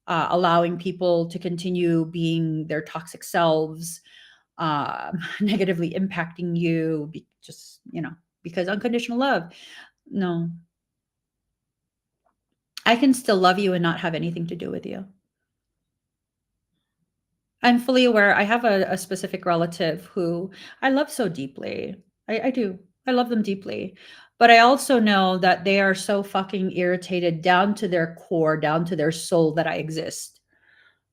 allowing people to continue being their toxic selves, negatively impacting you, because unconditional love. No, I can still love you and not have anything to do with you. I'm fully aware. I have a specific relative who I love so deeply. I do. I love them deeply. But I also know that they are so fucking irritated down to their core, down to their soul that I exist.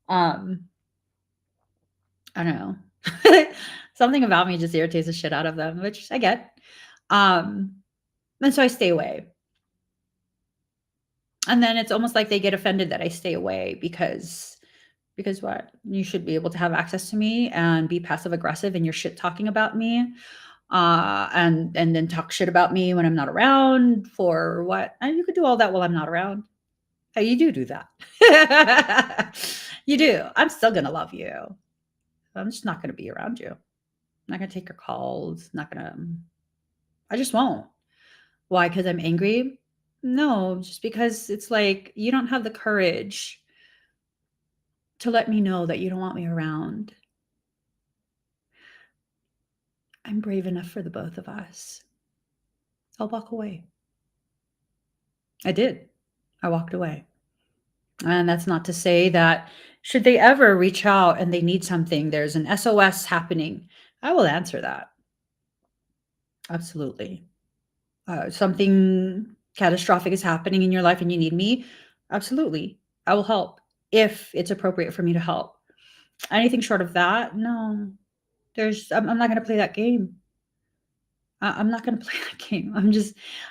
I don't know. Something about me just irritates the shit out of them, which I get. And so I stay away. And then it's almost like they get offended that I stay away because what? You should be able to have access to me and be passive aggressive in your shit talking about me. And then talk shit about me when I'm not around for what? And you could do all that while I'm not around. Hey, you do that. You do. I'm still gonna love you. I'm just not gonna be around you. I'm not gonna take your calls. Not gonna. I just won't. Why? Because I'm angry? No, just because it's like you don't have the courage to let me know that you don't want me around. I'm brave enough for the both of us. I'll walk away. I did. I walked away. And that's not to say that should they ever reach out and they need something, there's an SOS happening, I will answer that. Absolutely. Something catastrophic is happening in your life and you need me, absolutely. I will help if it's appropriate for me to help. Anything short of that, no. I'm not going to play that game. I'm not going to play that game.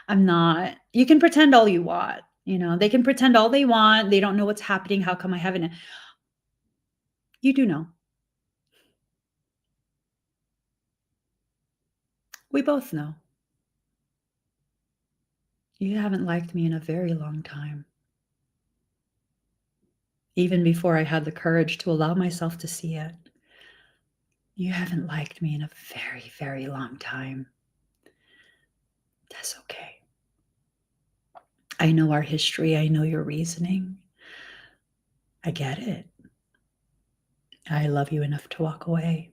I'm not. You can pretend all you want. They can pretend all they want. They don't know what's happening. How come I haven't? You do know. We both know. You haven't liked me in a very long time. Even before I had the courage to allow myself to see it. You haven't liked me in a very, very long time. That's okay. I know our history. I know your reasoning. I get it. I love you enough to walk away.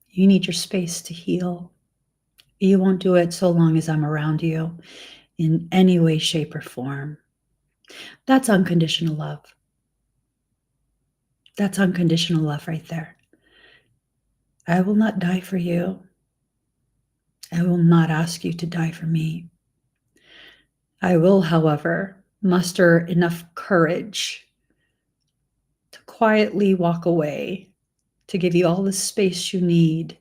You need your space to heal. You won't do it so long as I'm around you in any way, shape, or form. That's unconditional love. That's unconditional love right there. I will not die for you. I will not ask you to die for me. I will, however, muster enough courage to quietly walk away, to give you all the space you need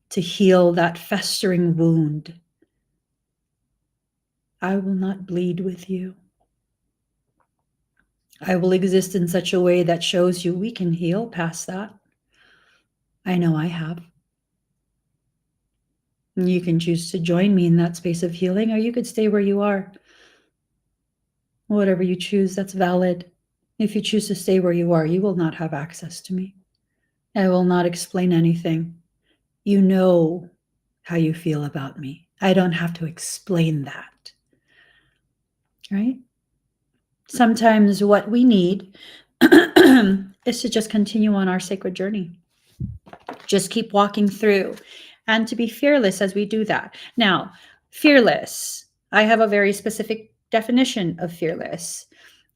to heal that festering wound. I will not bleed with you. I will exist in such a way that shows you we can heal past that. I know I have. You can choose to join me in that space of healing, or you could stay where you are. Whatever you choose, that's valid. If you choose to stay where you are, you will not have access to me. I will not explain anything. You know how you feel about me. I don't have to explain that. Right? Sometimes what we need is to just continue on our sacred journey. Just keep walking through and to be fearless as we do that. Now, fearless, I have a very specific definition of fearless.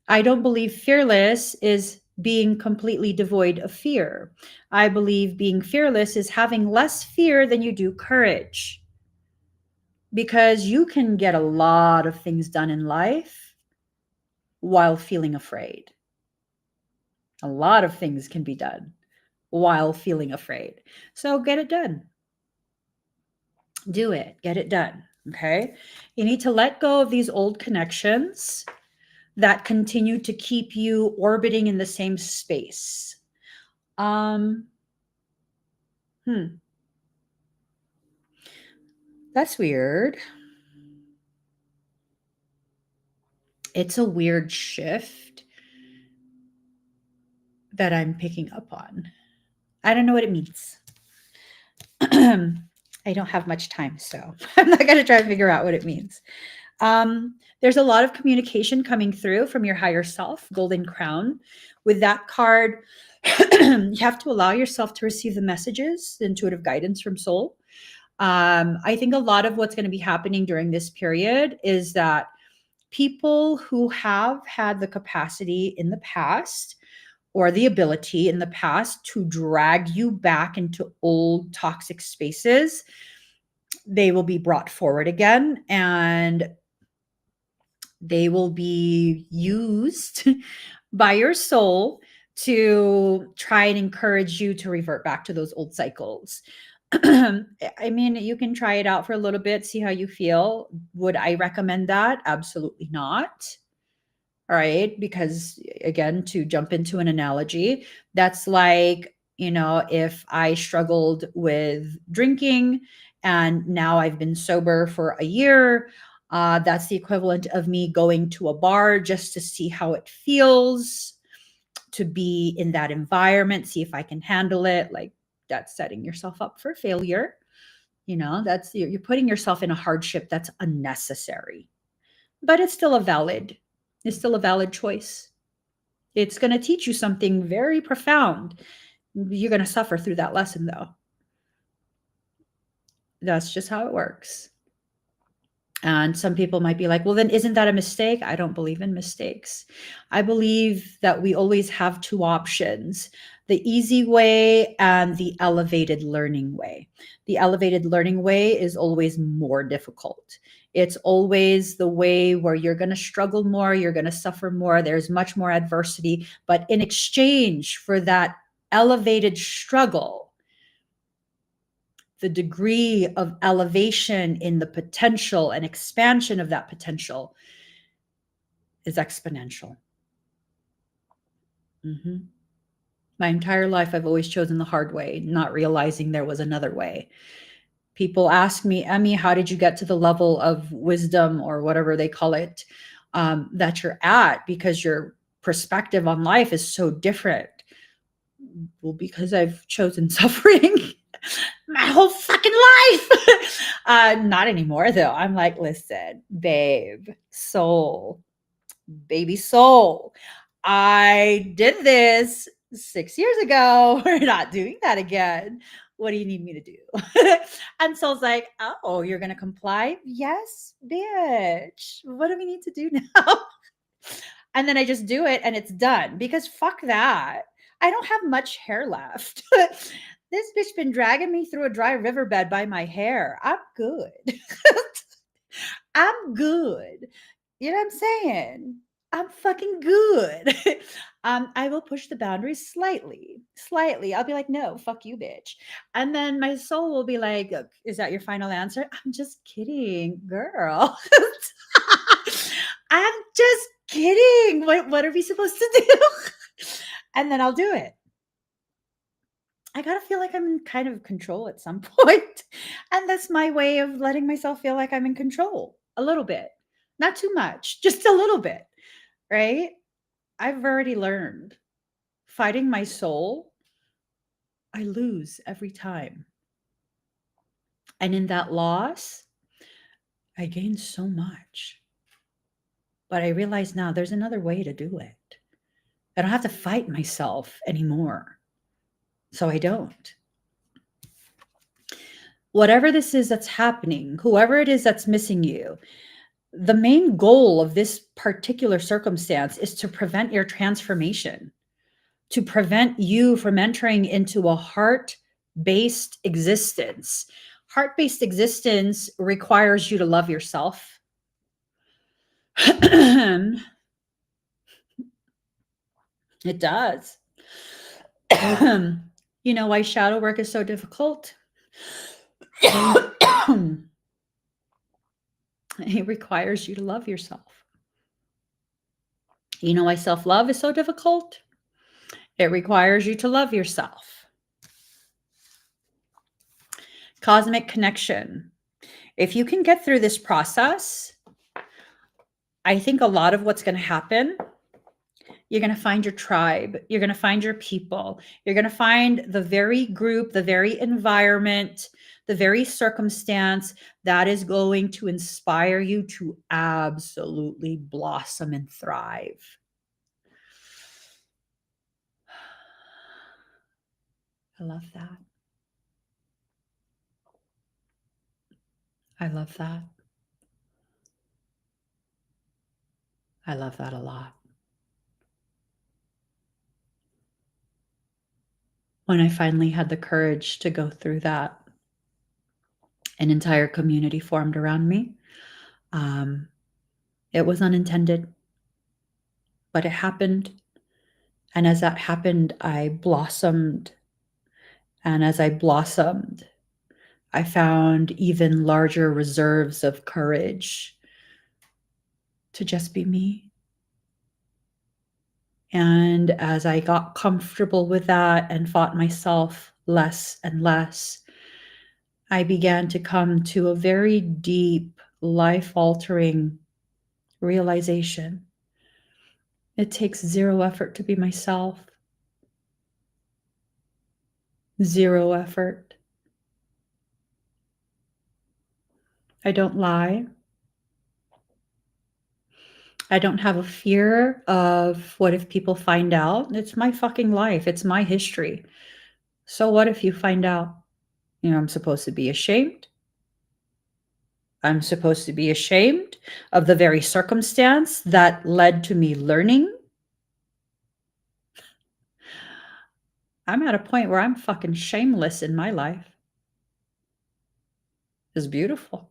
I don't believe fearless is being completely devoid of fear. I believe being fearless is having less fear than you do courage. Because you can get a lot of things done in life while feeling afraid. A lot of things can be done while feeling afraid. So get it done. Do it. Get it done. Okay. You need to let go of these old connections that continue to keep you orbiting in the same space. That's weird. It's a weird shift that I'm picking up on. I don't know what it means. I don't have much time, so I'm not going to try to figure out what it means. There's a lot of communication coming through from your higher self, Golden Crown. With that card, you have to allow yourself to receive the messages, the intuitive guidance from soul. I think a lot of what's going to be happening during this period is that people who have had the capacity in the past or the ability in the past to drag you back into old toxic spaces, they will be brought forward again, and they will be used by your soul to try and encourage you to revert back to those old cycles. I mean, you can try it out for a little bit, see how you feel. Would I recommend that? Absolutely not. All right. Because again, to jump into an analogy, that's like, if I struggled with drinking and now I've been sober for a year, that's the equivalent of me going to a bar just to see how it feels to be in that environment, see if I can handle it. Like, that's setting yourself up for failure. That's, you're putting yourself in a hardship that's unnecessary, but it's still a valid choice. It's going to teach you something very profound. You're going to suffer through that lesson, though. That's just how it works. And some people might be like, well, then isn't that a mistake? I don't believe in mistakes. I believe that we always have two options: the easy way and the elevated learning way. The elevated learning way is always more difficult. It's always the way where you're going to struggle more, you're going to suffer more, there's much more adversity. But in exchange for that elevated struggle, the degree of elevation in the potential and expansion of that potential is exponential. Mm-hmm. My entire life, I've always chosen the hard way, not realizing there was another way. People ask me, Emmy, how did you get to the level of wisdom, or whatever they call it, that you're at? Because your perspective on life is so different. Well, because I've chosen suffering my whole fucking life. Not anymore, though. I'm like, listen, babe, soul, baby soul, I did this 6 years ago. We're not doing that again. What do you need me to do? And soul's like, oh, you're going to comply? Yes, bitch. What do we need to do now? And then I just do it and it's done, because fuck that. I don't have much hair left. This bitch been dragging me through a dry riverbed by my hair. I'm good. I'm good. You know what I'm saying? I'm fucking good. I will push the boundaries slightly, slightly. I'll be like, no, fuck you, bitch. And then my soul will be like, is that your final answer? I'm just kidding, girl. I'm just kidding. What are we supposed to do? And then I'll do it. I gotta feel like I'm in kind of control at some point. And that's my way of letting myself feel like I'm in control a little bit. Not too much, just a little bit, right? I've already learned fighting my soul, I lose every time. And in that loss, I gain so much. But I realize now there's another way to do it. I don't have to fight myself anymore. So I don't. Whatever this is that's happening, whoever it is that's missing you, the main goal of this particular circumstance is to prevent your transformation, to prevent you from entering into a heart-based existence. Heart-based existence requires you to love yourself. It does. You know why shadow work is so difficult? It requires you to love yourself. You know why self-love is so difficult? It requires you to love yourself. Cosmic connection. If you can get through this process, I think a lot of what's going to happen, you're going to find your tribe. You're going to find your people. You're going to find the very group, the very environment, the very circumstance that is going to inspire you to absolutely blossom and thrive. I love that. I love that. I love that a lot. When I finally had the courage to go through that An entire community formed around me. It was unintended, but it happened. And as that happened, I blossomed. And as I blossomed, I found even larger reserves of courage to just be me. And as I got comfortable with that and fought myself less and less, I began to come to a very deep, life-altering realization. It takes zero effort to be myself. Zero effort. I don't lie. I don't have a fear of what if people find out. It's my fucking life. It's my history. So what if you find out? I'm supposed to be ashamed. I'm supposed to be ashamed of the very circumstance that led to me learning. I'm at a point where I'm fucking shameless in my life. It's beautiful.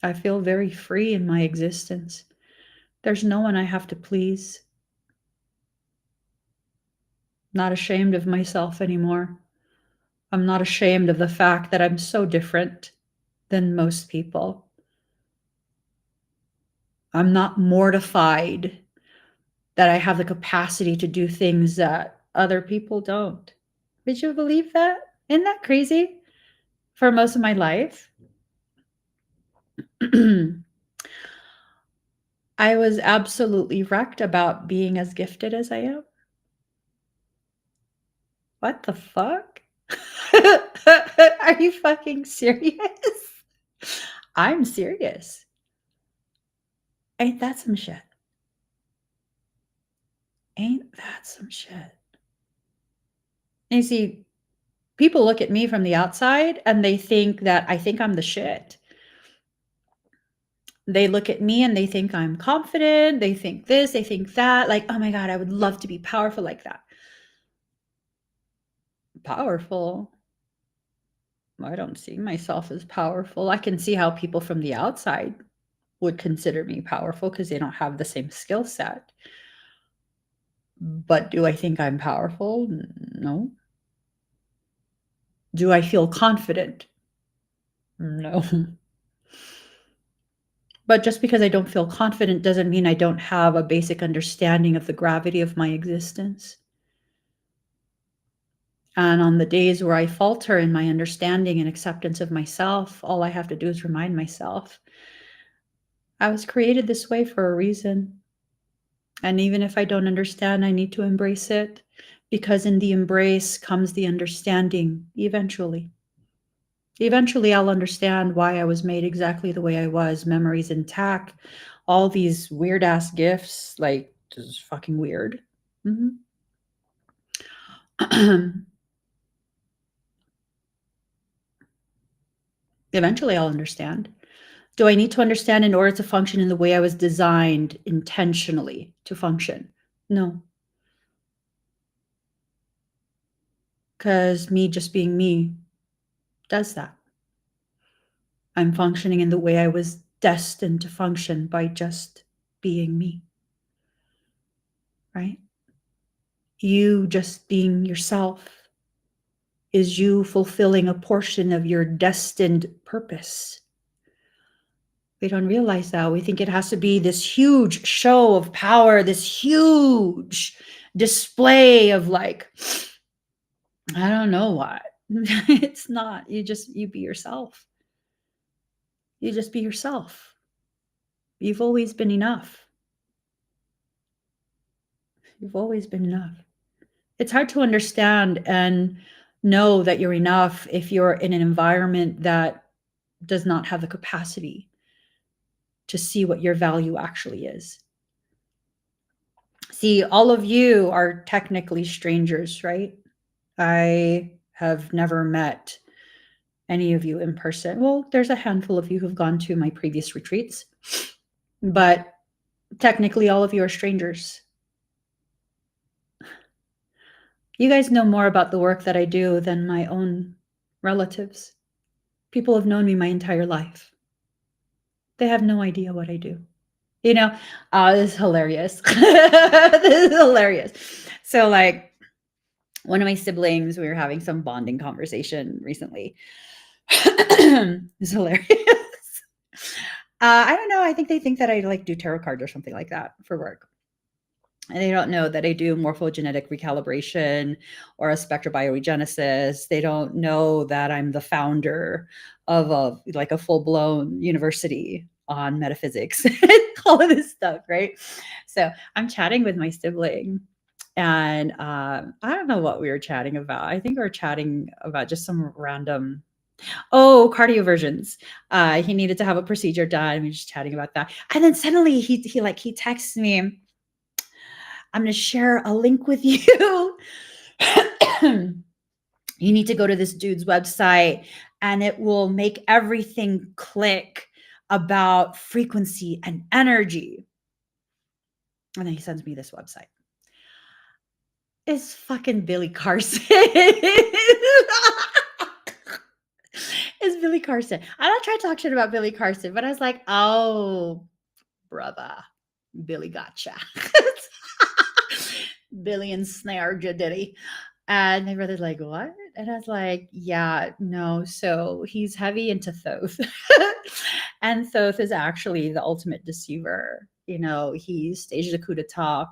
I feel very free in my existence. There's no one I have to please. Not ashamed of myself anymore. I'm not ashamed of the fact that I'm so different than most people. I'm not mortified that I have the capacity to do things that other people don't. Would you believe that? Isn't that crazy? For most of my life, I was absolutely wrecked about being as gifted as I am. What the fuck? Are you fucking serious? I'm serious. Ain't that some shit? Ain't that some shit? And you see, people look at me from the outside and they think that I think I'm the shit. They look at me and they think I'm confident. They think this, they think that. Like, oh my God, I would love to be powerful like that. Powerful? I don't see myself as powerful. I can see how people from the outside would consider me powerful because they don't have the same skill set. But do I think I'm powerful? No. Do I feel confident? No. But just because I don't feel confident doesn't mean I don't have a basic understanding of the gravity of my existence. And on the days where I falter in my understanding and acceptance of myself, all I have to do is remind myself, I was created this way for a reason. And even if I don't understand, I need to embrace it, because in the embrace comes the understanding eventually. Eventually, I'll understand why I was made exactly the way I was, memories intact, all these weird ass gifts, like, just fucking weird. Mhm. Eventually, I'll understand. Do I need to understand in order to function in the way I was designed intentionally to function? No. Because me just being me does that. I'm functioning in the way I was destined to function by just being me. Right? You just being yourself is you fulfilling a portion of your destined purpose. We don't realize that. We think it has to be this huge show of power, this huge display of, like, I don't know what. It's not. You be yourself. You just be yourself. You've always been enough. You've always been enough. It's hard to understand and know that you're enough if you're in an environment that does not have the capacity to see what your value actually is. See, all of you are technically strangers, right? I have never met any of you in person. Well, there's a handful of you who've gone to my previous retreats, but technically all of you are strangers. You guys know more about the work that I do than my own relatives. People have known me my entire life. They have no idea what I do. You know, this is hilarious. This is hilarious. So, like, one of my siblings, we were having some bonding conversation recently. It's hilarious. I don't know. I think they think that I like do tarot cards or something like that for work. And they don't know that I do morphogenetic recalibration or a spectrobioregenesis. They don't know that I'm the founder of a full-blown university on metaphysics, all of this stuff, right? So I'm chatting with my sibling, and I don't know what we were chatting about. I think we were chatting about just some random cardioversions. He needed to have a procedure done. We were just chatting about that, and then suddenly he texts me, I'm going to share a link with you. You need to go to this dude's website and it will make everything click about frequency and energy. And then he sends me this website. It's fucking Billy Carson. It's Billy Carson. I don't try to talk shit about Billy Carson, but I was like, oh, brother, Billy gotcha. Billy ensnared you, did he? And my brother's like, what? And I was like, yeah, no. So he's heavy into Thoth. And Thoth is actually the ultimate deceiver. You know, he staged a coup d'etat,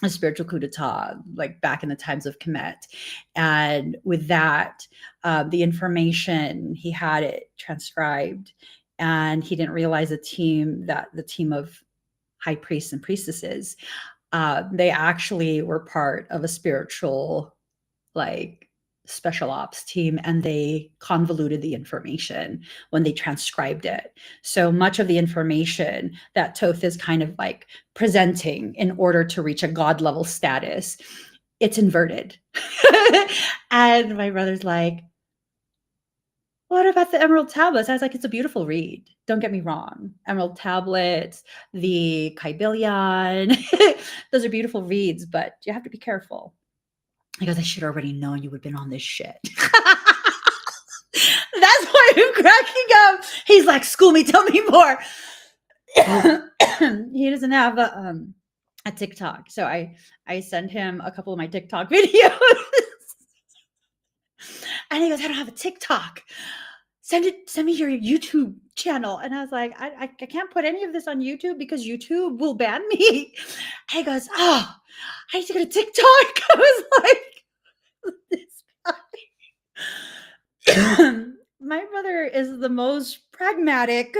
a spiritual coup d'etat, like back in the times of Kemet. And with that, the information, he had it transcribed. And he didn't realize the team of high priests and priestesses, they actually were part of a spiritual, like, special ops team, and they convoluted the information when they transcribed it. So much of the information that Toth is kind of like presenting in order to reach a god level status, it's inverted. And my brother's like, what about the Emerald Tablets? I was like, it's a beautiful read. Don't get me wrong. Emerald Tablets, the Kybalion, those are beautiful reads, but you have to be careful. He goes, I should have already known you would have been on this shit. That's why I'm cracking up. He's like, school me, tell me more. He doesn't have a TikTok. So I send him a couple of my TikTok videos. And he goes, I don't have a TikTok. Send me your YouTube channel. And I was like, I can't put any of this on YouTube because YouTube will ban me. And he goes, oh, I need to go to TikTok. I was like, this guy. My brother is the most pragmatic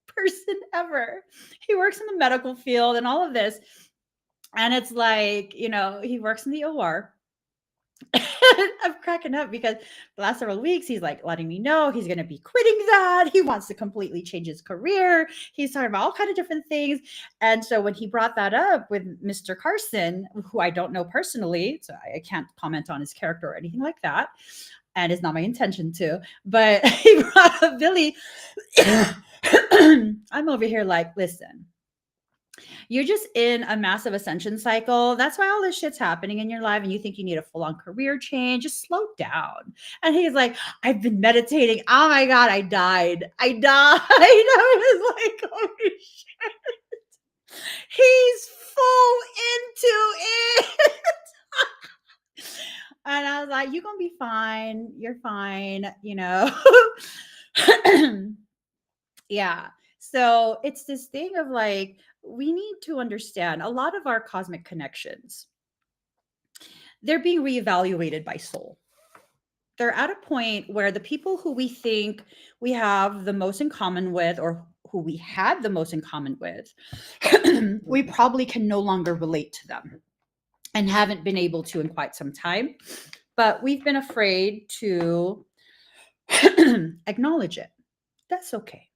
person ever. He works in the medical field and all of this. And it's like, you know, he works in the OR. I'm cracking up because the last several weeks he's like letting me know he's going to be quitting that. He wants to completely change his career. He's talking about all kinds of different things. And so when he brought that up with Mr. Carson, who I don't know personally, so I can't comment on his character or anything like that, and it's not my intention to, but he brought up Billy. I'm over here like, listen, you're just in a massive ascension cycle. That's why all this shit's happening in your life. And you think you need a full on career change. Just slow down. And he's like, I've been meditating. Oh my God, I died. I was like, oh shit. He's full into it. And I was like, you're going to be fine. You're fine. You know? Yeah. So it's this thing of like, we need to understand a lot of our cosmic connections, they're being reevaluated by soul. They're at a point where the people who we think we have the most in common with, or who we had the most in common with, we probably can no longer relate to them and haven't been able to in quite some time. But we've been afraid to acknowledge it. That's okay.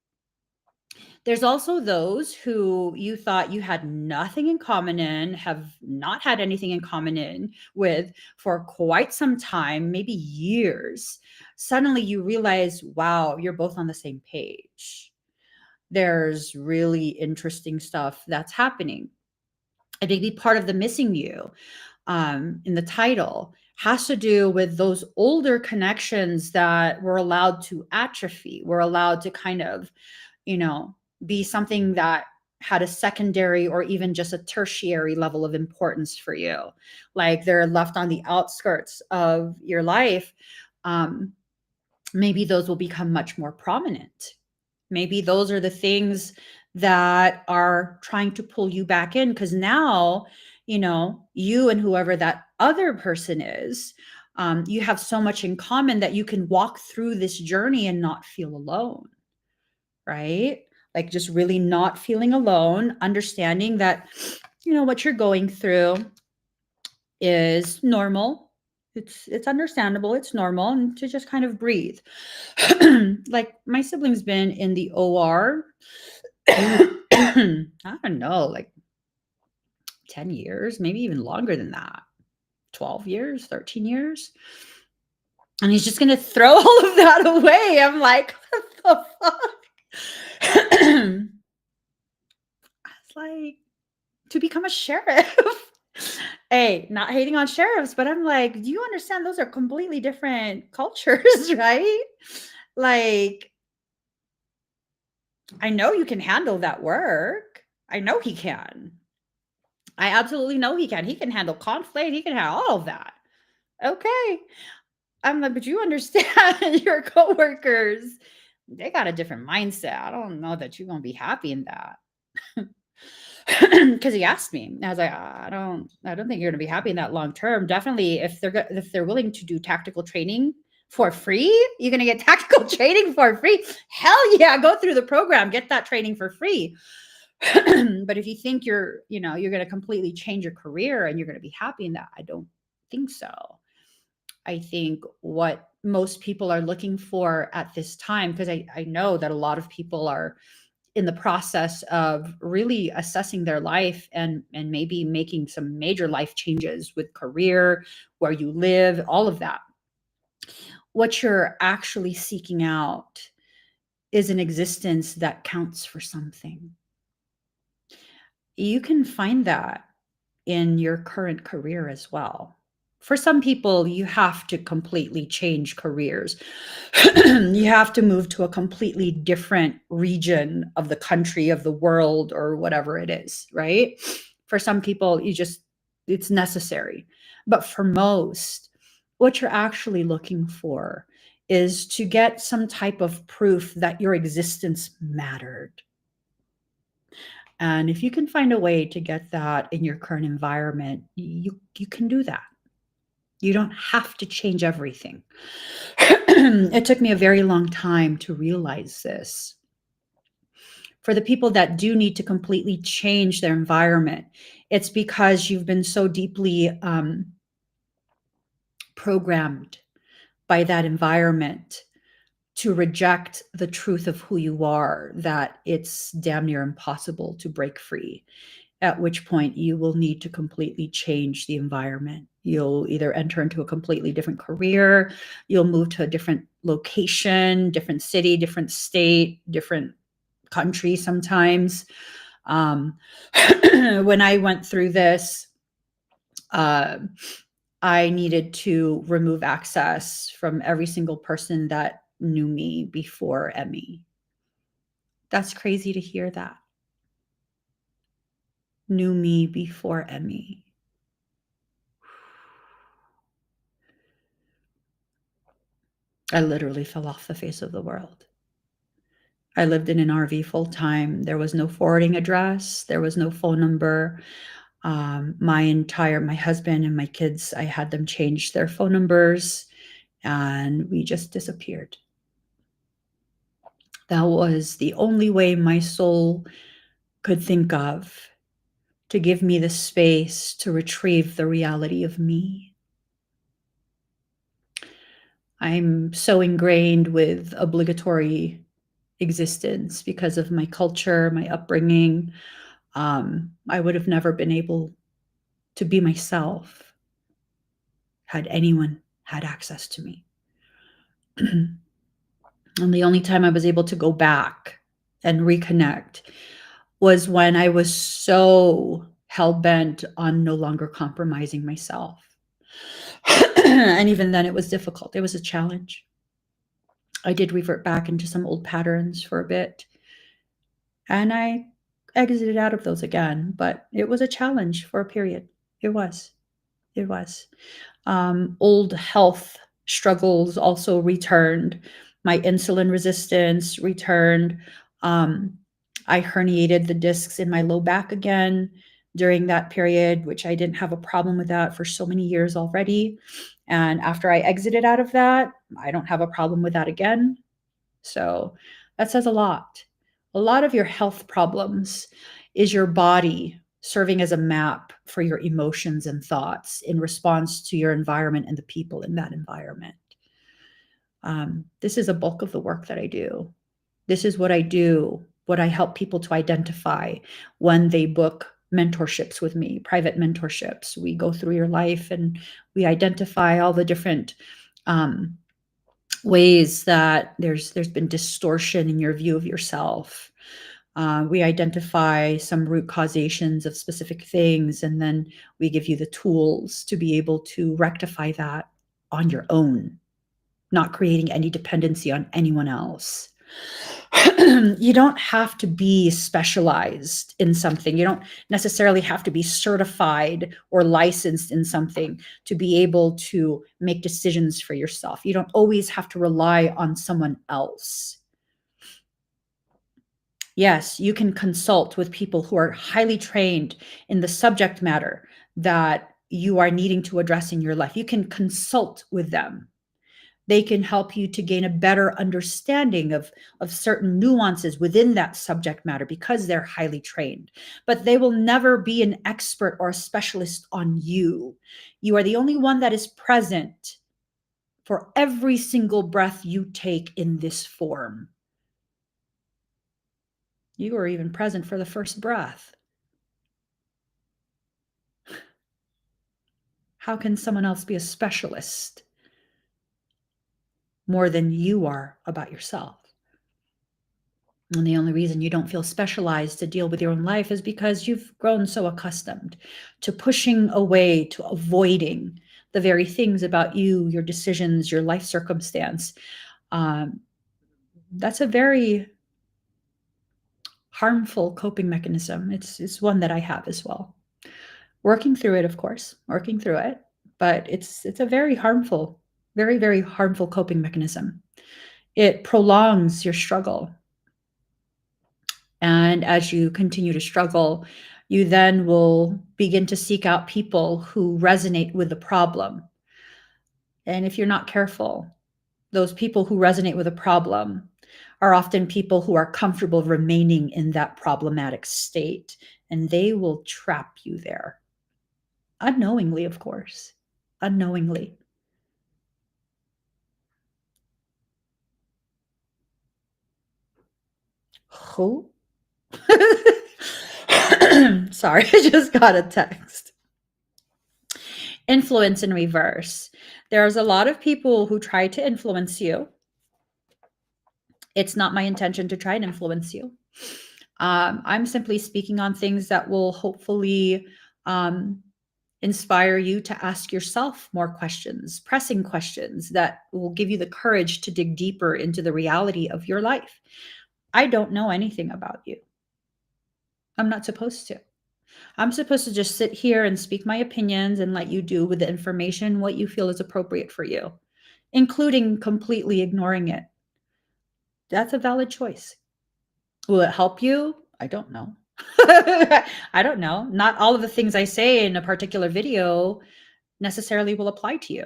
There's also those who you thought you had nothing in common in, have not had anything in common in with for quite some time, maybe years. Suddenly you realize, wow, you're both on the same page. There's really interesting stuff that's happening. It may be part of the missing you. in the title has to do with those older connections that were allowed to atrophy, were allowed to kind of, be something that had a secondary or even just a tertiary level of importance for you. Like they're left on the outskirts of your life. Maybe those will become much more prominent. Maybe those are the things that are trying to pull you back in, because now, you and whoever that other person is, you have so much in common that you can walk through this journey and not feel alone, right? Like just really not feeling alone, understanding that, what you're going through is normal. It's understandable, it's normal, and to just kind of breathe. Like my sibling's been in the OR, I don't know, like 10 years, maybe even longer than that. 12 years, 13 years. And he's just going to throw all of that away. I'm like, what the fuck? I was like, to become a sheriff. Hey, not hating on sheriffs, but I'm like, do you understand those are completely different cultures, right? Like, I know you can handle that work. I know he can. I absolutely know he can. He can handle conflict. He can handle all of that. Okay. I'm like, but you understand your coworkers, they got a different mindset. I don't know that you're going to be happy in that. Because he asked me, I was like, I don't think you're going to be happy in that long term. Definitely, if they're willing to do tactical training for free, you're going to get tactical training for free. Hell yeah, go through the program, get that training for free. But if you think you're going to completely change your career and you're going to be happy in that, I don't think so. I think what most people are looking for at this time, because I know that a lot of people are in the process of really assessing their life and maybe making some major life changes with career, where you live, all of that. What you're actually seeking out is an existence that counts for something. You can find that in your current career as well. For some people, you have to completely change careers. You have to move to a completely different region of the country, of the world, or whatever it is, right? For some people, it's necessary. But for most, what you're actually looking for is to get some type of proof that your existence mattered. And if you can find a way to get that in your current environment, you can do that. You don't have to change everything. It took me a very long time to realize this. For the people that do need to completely change their environment, it's because you've been so deeply programmed by that environment to reject the truth of who you are, that it's damn near impossible to break free. At which point you will need to completely change the environment. You'll either enter into a completely different career, you'll move to a different location, different city, different state, different country sometimes. When I went through this, I needed to remove access from every single person that knew me before Emmy. That's crazy to hear that. Knew me before Emmy. I literally fell off the face of the world. I lived in an RV full time. There was no forwarding address. There was no phone number. My husband and my kids, I had them change their phone numbers, and we just disappeared. That was the only way my soul could think of to give me the space to retrieve the reality of me. I'm so ingrained with obligatory existence because of my culture, my upbringing. I would have never been able to be myself had anyone had access to me. And the only time I was able to go back and reconnect was when I was so hell-bent on no longer compromising myself. And even then, it was difficult. It was a challenge. I did revert back into some old patterns for a bit, and I exited out of those again, but it was a challenge for a period. It was. It was. Old health struggles also returned. My insulin resistance returned. I herniated the discs in my low back again during that period, which I didn't have a problem with that for so many years already. And after I exited out of that, I don't have a problem with that again. So that says a lot. A lot of your health problems is your body serving as a map for your emotions and thoughts in response to your environment and the people in that environment. This is a bulk of the work that I do. This is what I do, what I help people to identify when they book mentorships with me, private mentorships. We go through your life and we identify all the different ways that there's been distortion in your view of yourself. We identify some root causations of specific things, and then we give you the tools to be able to rectify that on your own, not creating any dependency on anyone else. You don't have to be specialized in something. You don't necessarily have to be certified or licensed in something to be able to make decisions for yourself. You don't always have to rely on someone else. Yes, you can consult with people who are highly trained in the subject matter that you are needing to address in your life. You can consult with them. They can help you to gain a better understanding of certain nuances within that subject matter because they're highly trained. But they will never be an expert or a specialist on you. You are the only one that is present for every single breath you take in this form. You are even present for the first breath. How can someone else be a specialist more than you are about yourself? And the only reason you don't feel specialized to deal with your own life is because you've grown so accustomed to pushing away, to avoiding the very things about you, your decisions, your life circumstance. That's a very harmful coping mechanism. It's one that I have as well. Working through it, of course, working through it, but it's a very harmful, very, very harmful coping mechanism. It prolongs your struggle. And as you continue to struggle, you then will begin to seek out people who resonate with the problem. And if you're not careful, those people who resonate with a problem are often people who are comfortable remaining in that problematic state, and they will trap you there. Unknowingly, of course. Unknowingly. Who? Sorry, I just got a text. Influence in reverse. There's a lot of people who try to influence you. It's not my intention to try and influence you. I'm simply speaking on things that will hopefully inspire you to ask yourself more questions, pressing questions that will give you the courage to dig deeper into the reality of your life. I don't know anything about you. I'm not supposed to. I'm supposed to just sit here and speak my opinions and let you do with the information what you feel is appropriate for you, including completely ignoring it. That's a valid choice. Will it help you? I don't know. I don't know. Not all of the things I say in a particular video necessarily will apply to you.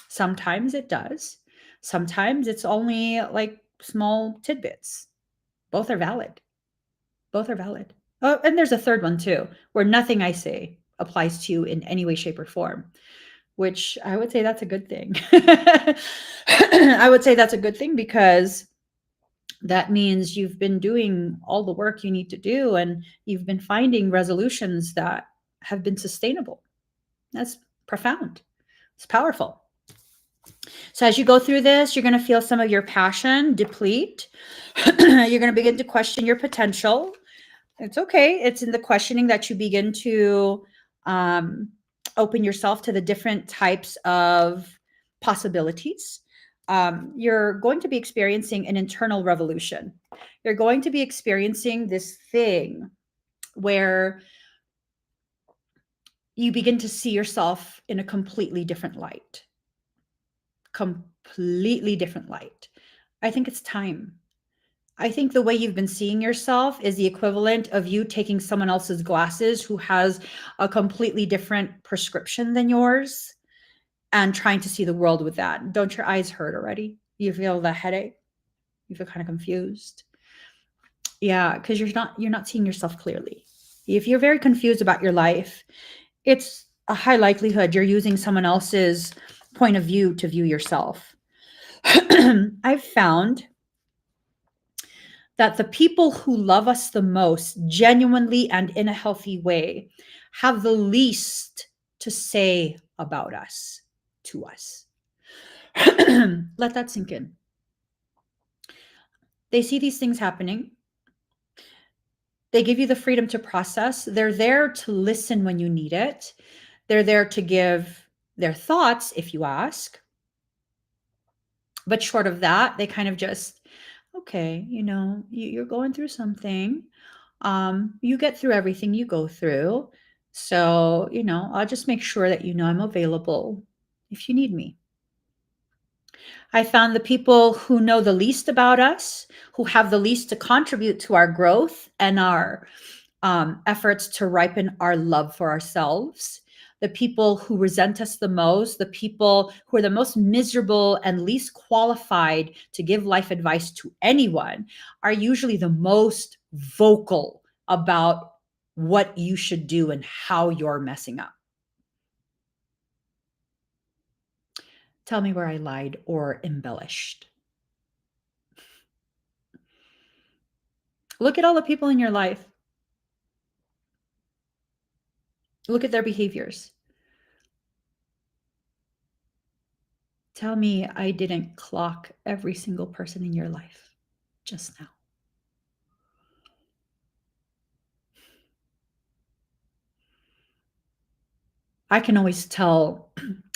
Sometimes it does. Sometimes it's only like small tidbits. Both are valid. Both are valid. Oh, and there's a third one too, where nothing I say applies to you in any way, shape, or form, which I would say that's a good thing. I would say that's a good thing because that means you've been doing all the work you need to do and you've been finding resolutions that have been sustainable. That's profound. It's powerful. So as you go through this, you're going to feel some of your passion deplete. You're going to begin to question your potential. It's okay. It's in the questioning that you begin to um, open yourself to the different types of possibilities. You're going to be experiencing an internal revolution. You're going to be experiencing this thing where you begin to see yourself in a completely different light. Completely different light. I think it's time. I think the way you've been seeing yourself is the equivalent of you taking someone else's glasses who has a completely different prescription than yours and trying to see the world with that. Don't your eyes hurt already? You feel the headache? You feel kind of confused? Yeah, because you're not seeing yourself clearly. If you're very confused about your life, it's a high likelihood you're using someone else's point of view to view yourself. I've found that the people who love us the most, genuinely and in a healthy way, have the least to say about us to us. Let that sink in. They see these things happening. They give you the freedom to process. They're there to listen when you need it. They're there to give their thoughts if you ask. But short of that, they kind of just, okay, you're going through something. You get through everything you go through. So, I'll just make sure that I'm available if you need me. I found the people who know the least about us, who have the least to contribute to our growth and our efforts to ripen our love for ourselves, the people who resent us the most, the people who are the most miserable and least qualified to give life advice to anyone, are usually the most vocal about what you should do and how you're messing up. Tell me where I lied or embellished. Look at all the people in your life. Look at their behaviors. Tell me I didn't clock every single person in your life just now. I can always tell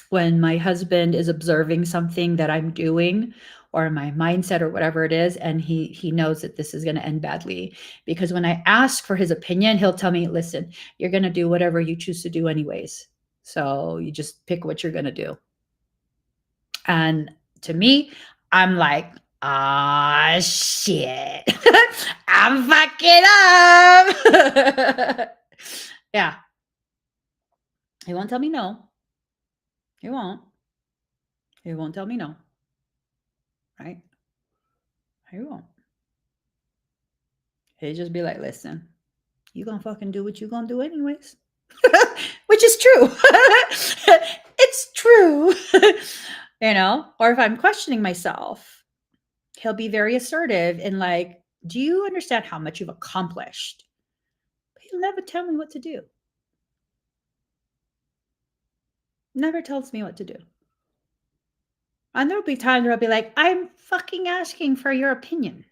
when my husband is observing something that I'm doing or my mindset or whatever it is, and he knows that this is going to end badly. Because when I ask for his opinion, he'll tell me, listen, you're going to do whatever you choose to do anyways. So you just pick what you're going to do. And to me, I'm like, ah, shit. I'm fucking up. Yeah. He won't tell me no. He won't. He won't tell me no. Right? He won't. He'll just be like, listen, you gonna fucking do what you gonna do anyways. Which is true. It's true. Or if I'm questioning myself, he'll be very assertive and like, do you understand how much you've accomplished? He'll never tell me what to do. Never tells me what to do. And there'll be times where I'll be like, I'm fucking asking for your opinion.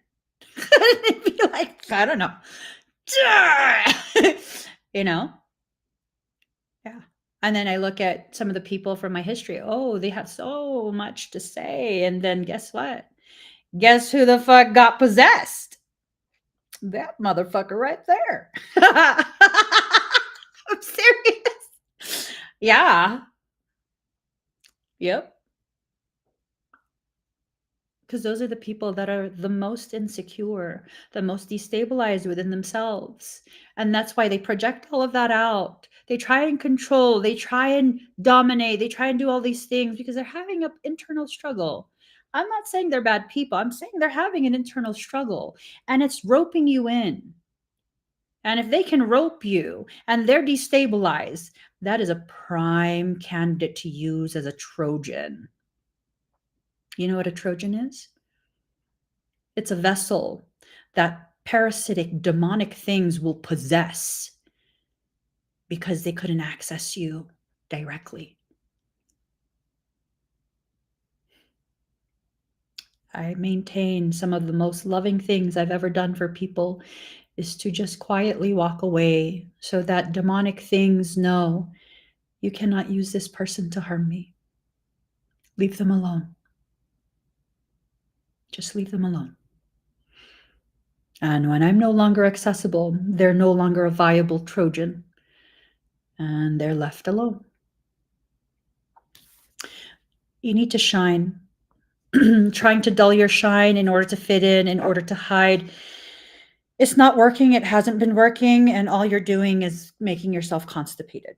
And be like, I don't know. Yeah. And then I look at some of the people from my history. Oh, they have so much to say. And then guess what? Guess who the fuck got possessed? That motherfucker right there. I'm serious. Yeah. Yep. Because those are the people that are the most insecure, the most destabilized within themselves. And that's why they project all of that out. They try and control, they try and dominate, they try and do all these things because they're having an internal struggle. I'm not saying they're bad people. I'm saying they're having an internal struggle and it's roping you in. And if they can rope you and they're destabilized, that is a prime candidate to use as a Trojan. You know what a Trojan is? It's a vessel that parasitic, demonic things will possess because they couldn't access you directly. I maintain some of the most loving things I've ever done for people is to just quietly walk away so that demonic things know you cannot use this person to harm me. Leave them alone. Just leave them alone. And when I'm no longer accessible, they're no longer a viable Trojan, and they're left alone. You need to shine. Trying to dull your shine in order to fit in order to hide. It's not working. It hasn't been working. And all you're doing is making yourself constipated.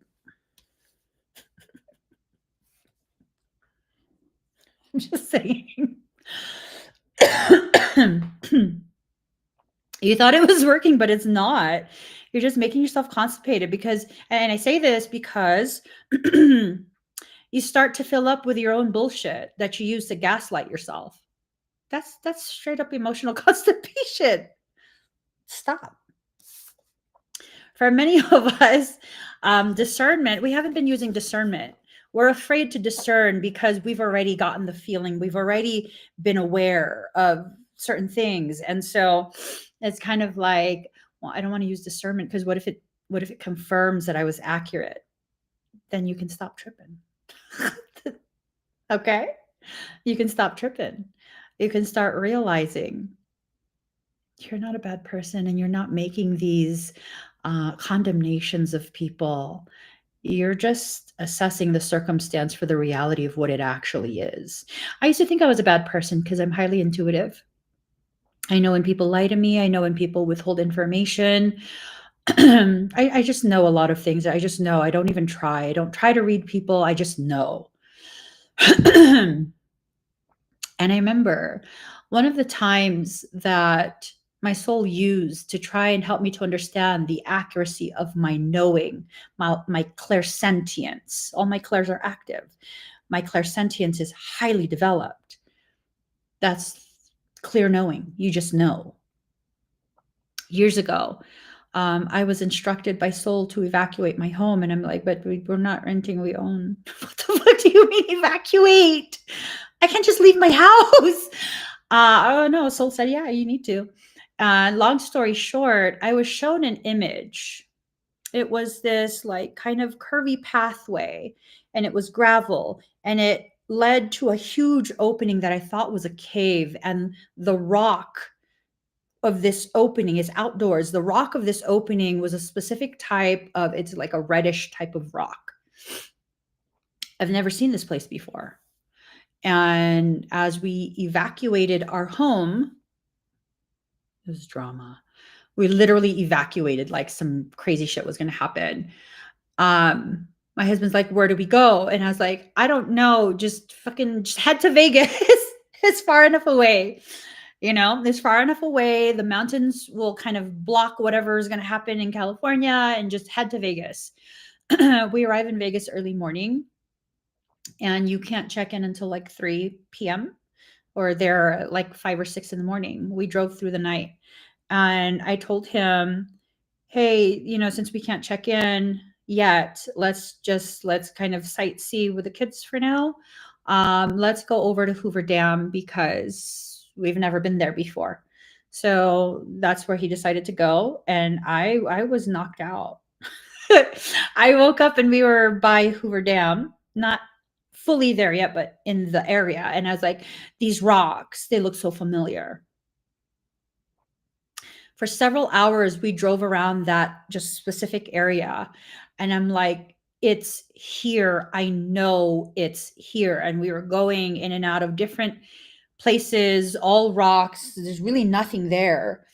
I'm just saying. You thought it was working, but it's not. You're just making yourself constipated because, and I say this because you start to fill up with your own bullshit that you use to gaslight yourself. That's straight up emotional constipation. Stop. For many of us, discernment, we haven't been using discernment. We're afraid to discern because we've already gotten the feeling, we've already been aware of certain things. And so it's kind of like, well, I don't want to use discernment because what if it confirms that I was accurate? Then you can stop tripping. Okay? You can stop tripping. You can start realizing you're not a bad person and you're not making these condemnations of people. You're just assessing the circumstance for the reality of what it actually is. I used to think I was a bad person because I'm highly intuitive. I know when people lie to me. I know when people withhold information. I just know a lot of things. I just know. I don't even try. I don't try to read people. I just know. And I remember one of the times that my soul used to try and help me to understand the accuracy of my knowing, my clairsentience. All my clairs are active. My clairsentience is highly developed. That's clear knowing. You just know. Years ago, I was instructed by soul to evacuate my home. And I'm like, but we're not renting, we own. What the fuck do you mean evacuate? I can't just leave my house. Oh no, soul said, yeah, you need to. Long story short, I was shown an image. It was this like kind of curvy pathway, and it was gravel, and it led to a huge opening that I thought was a cave. And the rock of this opening is outdoors. The rock of this opening was a specific type of, it's like a reddish type of rock. I've never seen this place before. And as we evacuated our home, it was drama. We literally evacuated, like some crazy shit was going to happen. My husband's like, where do we go? And I was like, I don't know. Just head to Vegas. It's far enough away. It's far enough away. The mountains will kind of block whatever is going to happen in California, and just head to Vegas. We arrive in Vegas early morning, and you can't check in until like 3 p.m. or there like 5 or 6 in the morning. We drove through the night, and I told him, hey, since we can't check in yet, let's kind of sightsee with the kids for now. Let's go over to Hoover Dam because we've never been there before. So that's where he decided to go. And I was knocked out. I woke up and we were by Hoover Dam, not fully there yet, but in the area. And I was like, these rocks, they look so familiar. For several hours, we drove around that just specific area. And I'm like, it's here. I know it's here. And we were going in and out of different places, all rocks. There's really nothing there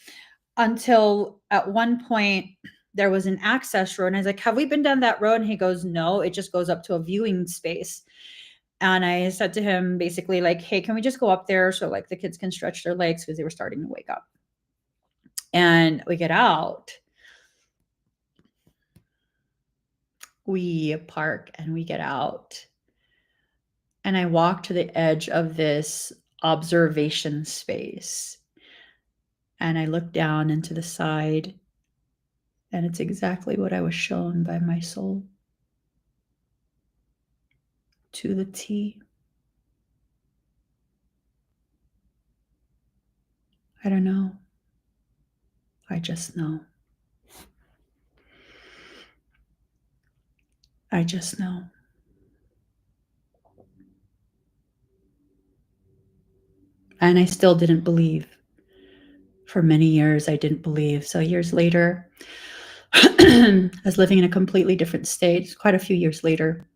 until at one point there was an access road. And I was like, have we been down that road? And he goes, no, it just goes up to a viewing space. And I said to him basically like, hey, can we just go up there so like the kids can stretch their legs because they were starting to wake up. And we get out, we park and we get out. And I walk to the edge of this observation space. And I look down into the side, and it's exactly what I was shown by my soul. To the T. I don't know. I just know. I just know. And I still didn't believe. For many years, I didn't believe. So years later, I was living in a completely different state, quite a few years later,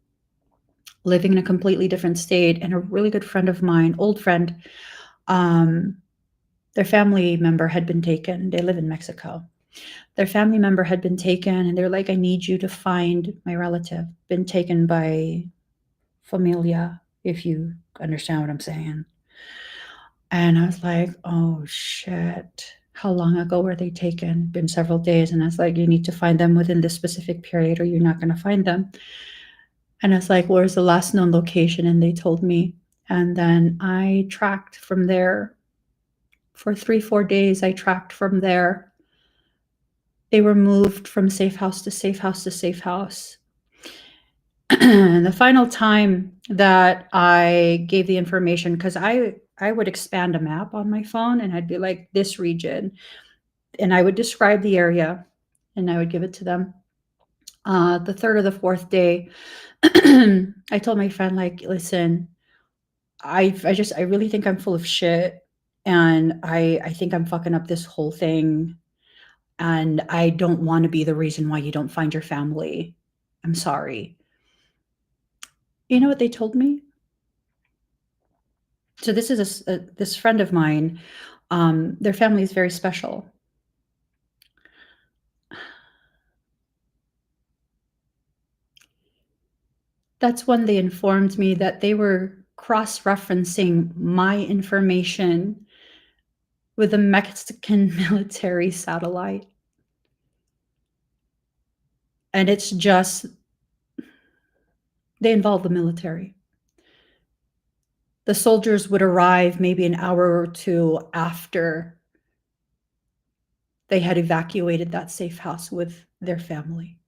living in a completely different state. And a really good friend of mine, old friend, their family member had been taken. They live in Mexico. Their family member had been taken, and they're like, I need you to find my relative, been taken by familia, if you understand what I'm saying. And I was like, oh shit. How long ago were they taken? Been several days. And I was like, you need to find them within this specific period or you're not going to find them. And I was like, where's the last known location? And they told me. And then I tracked from there for 3-4 days. I tracked from there. They were moved from safe house to safe house to safe house. And the final time that I gave the information, because I would expand a map on my phone and I'd be like, this region, and I would describe the area and I would give it to them. The third or the fourth day, I told my friend, like, listen, I really think I'm full of shit. And I think I'm fucking up this whole thing. And I don't want to be the reason why you don't find your family. I'm sorry. You know what they told me? So this is this friend of mine. Their family is very special. That's when they informed me that they were cross-referencing my information with a Mexican military satellite. And it's just, they involve the military. The soldiers would arrive maybe an hour or two after they had evacuated that safe house with their family.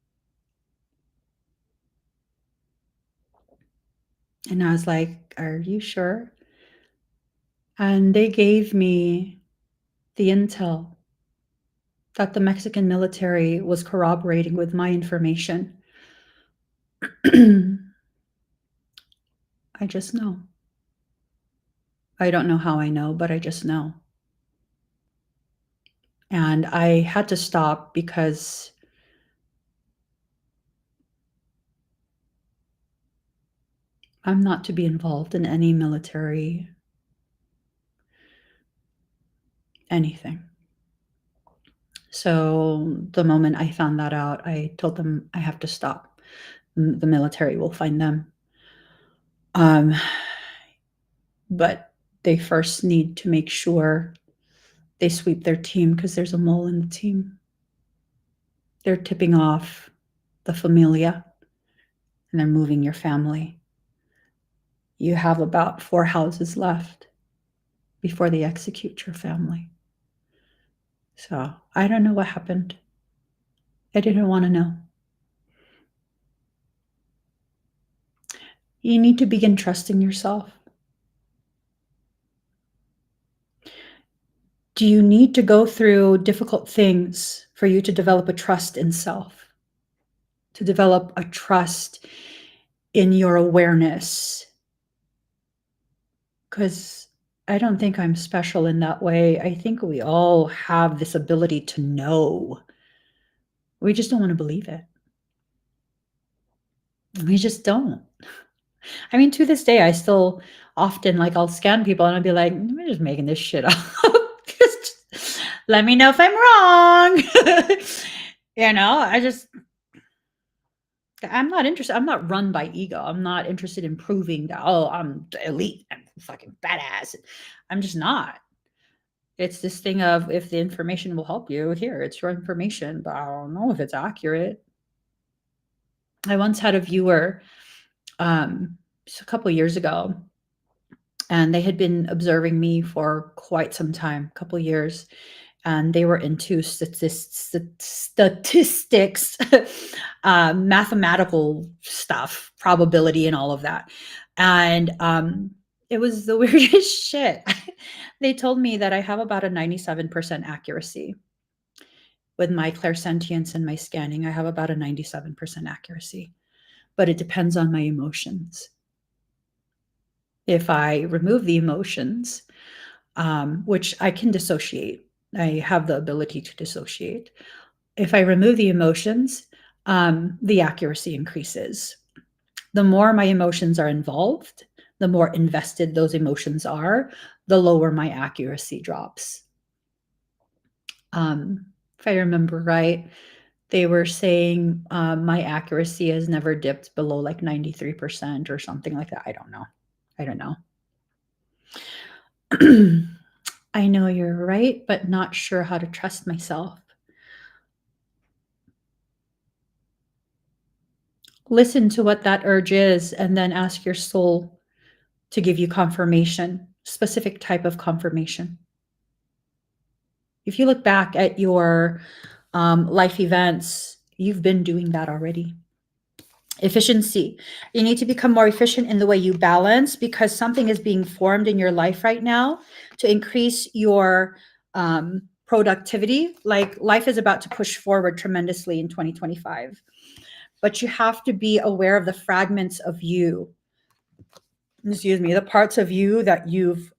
And I was like, are you sure? And they gave me the intel that the Mexican military was corroborating with my information. I just know. I don't know how I know, but I just know. And I had to stop because I'm not to be involved in any military anything. So the moment I found that out, I told them I have to stop. The military will find them. But they first need to make sure they sweep their team because there's a mole in the team. They're tipping off the familia and they're moving your family. You have about 4 houses left before they execute your family. So I don't know what happened. I didn't want to know. You need to begin trusting yourself. Do you need to go through difficult things for you to develop a trust in self? To develop a trust in your awareness? Because I don't think I'm special in that way. I think we all have this ability to know. We just don't want to believe it. We just don't. I mean, to this day, I still often, like, I'll scan people and I'll be like, I'm just making this shit up. Just let me know if I'm wrong. I'm not interested. I'm not run by ego. I'm not interested in proving that, oh, I'm elite. I'm fucking badass. I'm just not. It's this thing of, if the information will help you, here, it's your information, but I don't know if it's accurate. I once had a viewer just a couple years ago, and they had been observing me for quite some time, a couple years, and they were into statistics, mathematical stuff, probability, and all of that. And it was the weirdest shit. They told me that I have about a 97% accuracy. with my clairsentience and my scanning, I have about a 97% accuracy, but it depends on my emotions. If I remove the emotions, which I can dissociate, I have the ability to dissociate. If I remove the emotions, the accuracy increases. The more my emotions are involved, the more invested those emotions are, the lower my accuracy drops. If I remember right, they were saying my accuracy has never dipped below like 93% or something like that. I don't know. I know you're right, but not sure how to trust myself. Listen to what that urge is and then ask your soul to give you confirmation, specific type of confirmation. If you look back at your life events, you've been doing that already. Efficiency. You need to become more efficient in the way you balance, because something is being formed in your life right now to increase your productivity. Like, life is about to push forward tremendously in 2025, but you have to be aware of the fragments of you, the parts of you that you've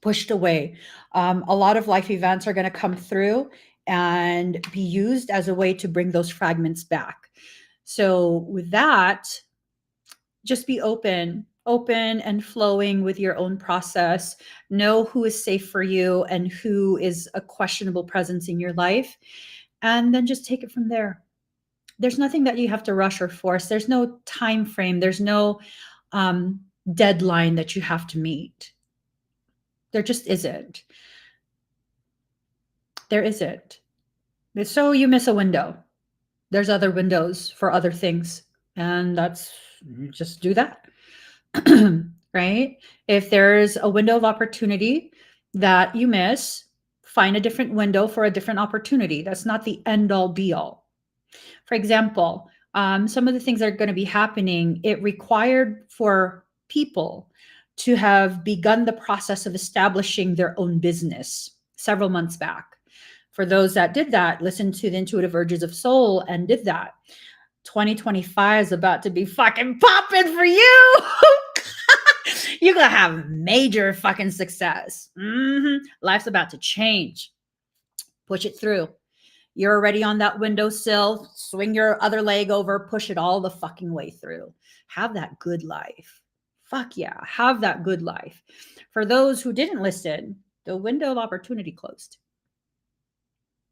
pushed away. A lot of life events are going to come through and be used as a way to bring those fragments back. So with that, just be open and flowing with your own process. Know who is safe for you and who is a questionable presence in your life, and then just take it from there. There's nothing that you have to rush or force. There's no time frame. There's no deadline that you have to meet. There just isn't. There isn't. So you miss a window. There's other windows for other things, and that's just do that. Right? If there's a window of opportunity that you miss, find a different window for a different opportunity. That's not the end all be all. For example, some of the things that are going to be happening, it required for people to have begun the process of establishing their own business several months back. For those that did that, listened to the intuitive urges of soul and did that, 2025 is about to be fucking popping for you. You're going to have major fucking success. Life's about to change. Push it through. You're already on that windowsill. Swing your other leg over, push it all the fucking way through. Have that good life. Fuck yeah, have that good life. For those who didn't listen, the window of opportunity closed.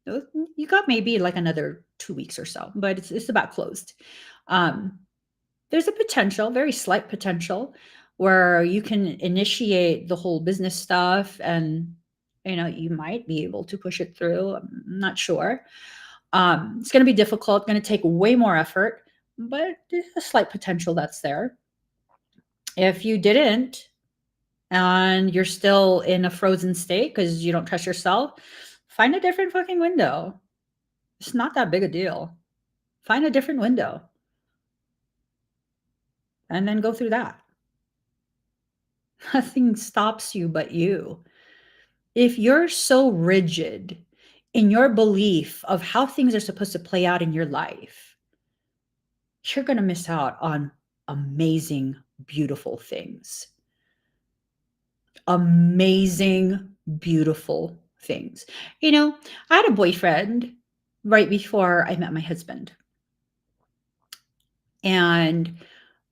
You got maybe like another 2 weeks or so, but it's about closed. There's a potential, very slight potential, where you can initiate the whole business stuff, and you might be able to push it through. I'm not sure. It's going to be difficult, going to take way more effort, but there's a slight potential that's there. If you didn't, and you're still in a frozen state because you don't trust yourself, find a different fucking window. It's not that big a deal. Find a different window and then go through that. Nothing stops you but you. If you're so rigid in your belief of how things are supposed to play out in your life, you're going to miss out on amazing, beautiful things. Amazing, beautiful things. I had a boyfriend right before I met my husband. And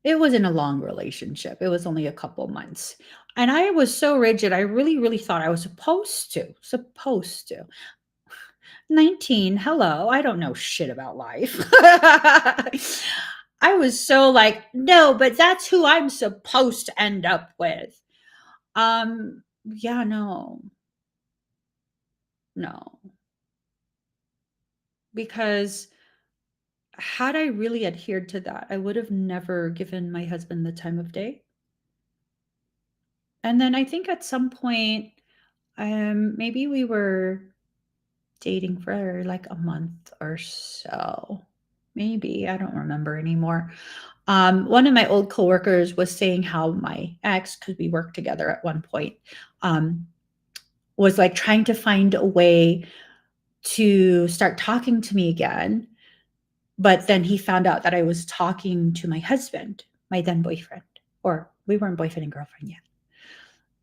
it wasn't a long relationship. It was only a couple months. And I was so rigid. I really, really thought I was supposed to. 19, hello, I don't know shit about life. I was so like, no, but that's who I'm supposed to end up with. Yeah, no. Because had I really adhered to that, I would have never given my husband the time of day. And then I think at some point, maybe we were dating for like a month or so. Maybe, I don't remember anymore. One of my old coworkers was saying how my ex, because we worked together at one point, was like trying to find a way to start talking to me again. But then he found out that I was talking to my husband, my then boyfriend, or we weren't boyfriend and girlfriend yet.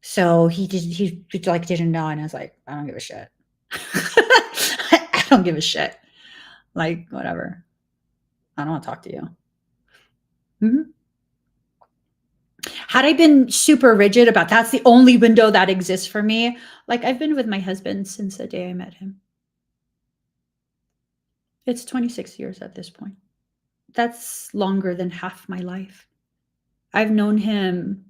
So he didn't know. And I was like, I don't give a shit. I don't give a shit. Like, whatever. I don't want to talk to you. Mm-hmm. Had I been super rigid about that's the only window that exists for me, like I've been with my husband since the day I met him. It's 26 years at this point. That's longer than half my life. I've known him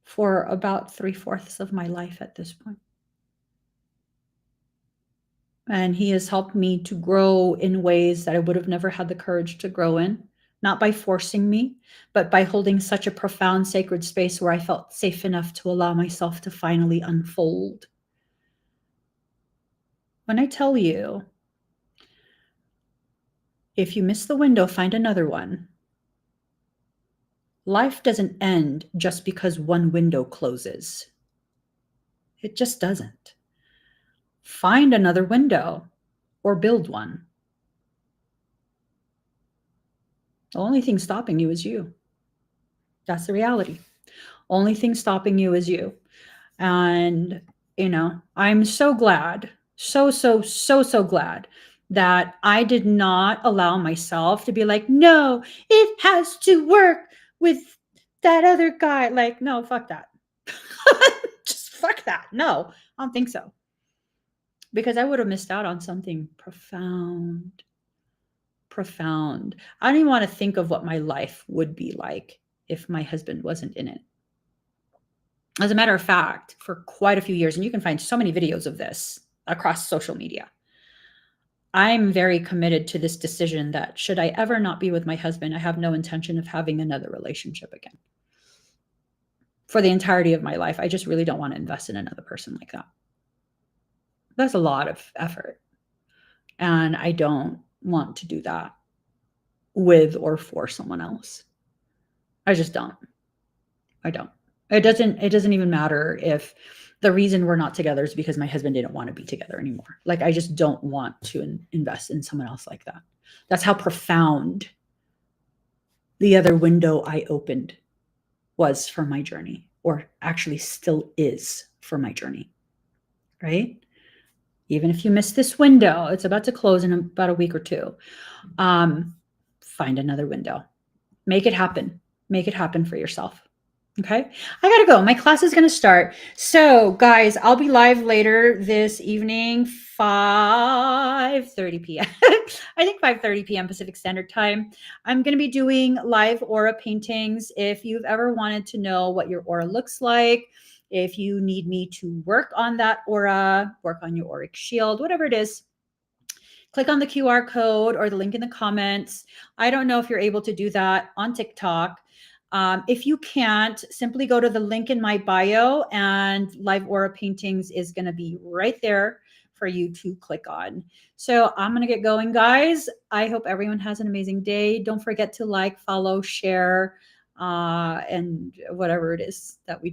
for about 3/4 of my life at this point. And he has helped me to grow in ways that I would have never had the courage to grow in, not by forcing me, but by holding such a profound sacred space where I felt safe enough to allow myself to finally unfold. When I tell you, if you miss the window, find another one. Life doesn't end just because one window closes. It just doesn't. Find another window or build one. The only thing stopping you is you. That's the reality. Only thing stopping you is you. And, I'm so glad, so glad that I did not allow myself to be like, no, it has to work with that other guy. Like, no, fuck that. Just fuck that. No, I don't think so. Because I would have missed out on something profound. Profound. I don't even want to think of what my life would be like if my husband wasn't in it. As a matter of fact, for quite a few years, and you can find so many videos of this across social media, I'm very committed to this decision that should I ever not be with my husband, I have no intention of having another relationship again. For the entirety of my life, I just really don't want to invest in another person like that. That's a lot of effort. And I don't want to do that with or for someone else. I just don't. I don't. It doesn't even matter if the reason we're not together is because my husband didn't want to be together anymore. Like, I just don't want to invest in someone else like that. That's how profound the other window I opened was for my journey, or actually still is for my journey, right? Even if you miss this window, it's about to close in about a week or two. Find another window. Make it happen. Make it happen for yourself. Okay, I gotta go. My class is gonna start. So, guys, I'll be live later this evening, 5:30 p.m. I think 5:30 p.m. Pacific Standard Time. I'm gonna be doing live aura paintings. If you've ever wanted to know what your aura looks like, if you need me to work on that aura, work on your auric shield, whatever it is, click on the QR code or the link in the comments. I don't know if you're able to do that on TikTok. If you can't, simply go to the link in my bio, and Live Aura Paintings is going to be right there for you to click on. So I'm going to get going, guys. I hope everyone has an amazing day. Don't forget to like, follow, share, and whatever it is that we do.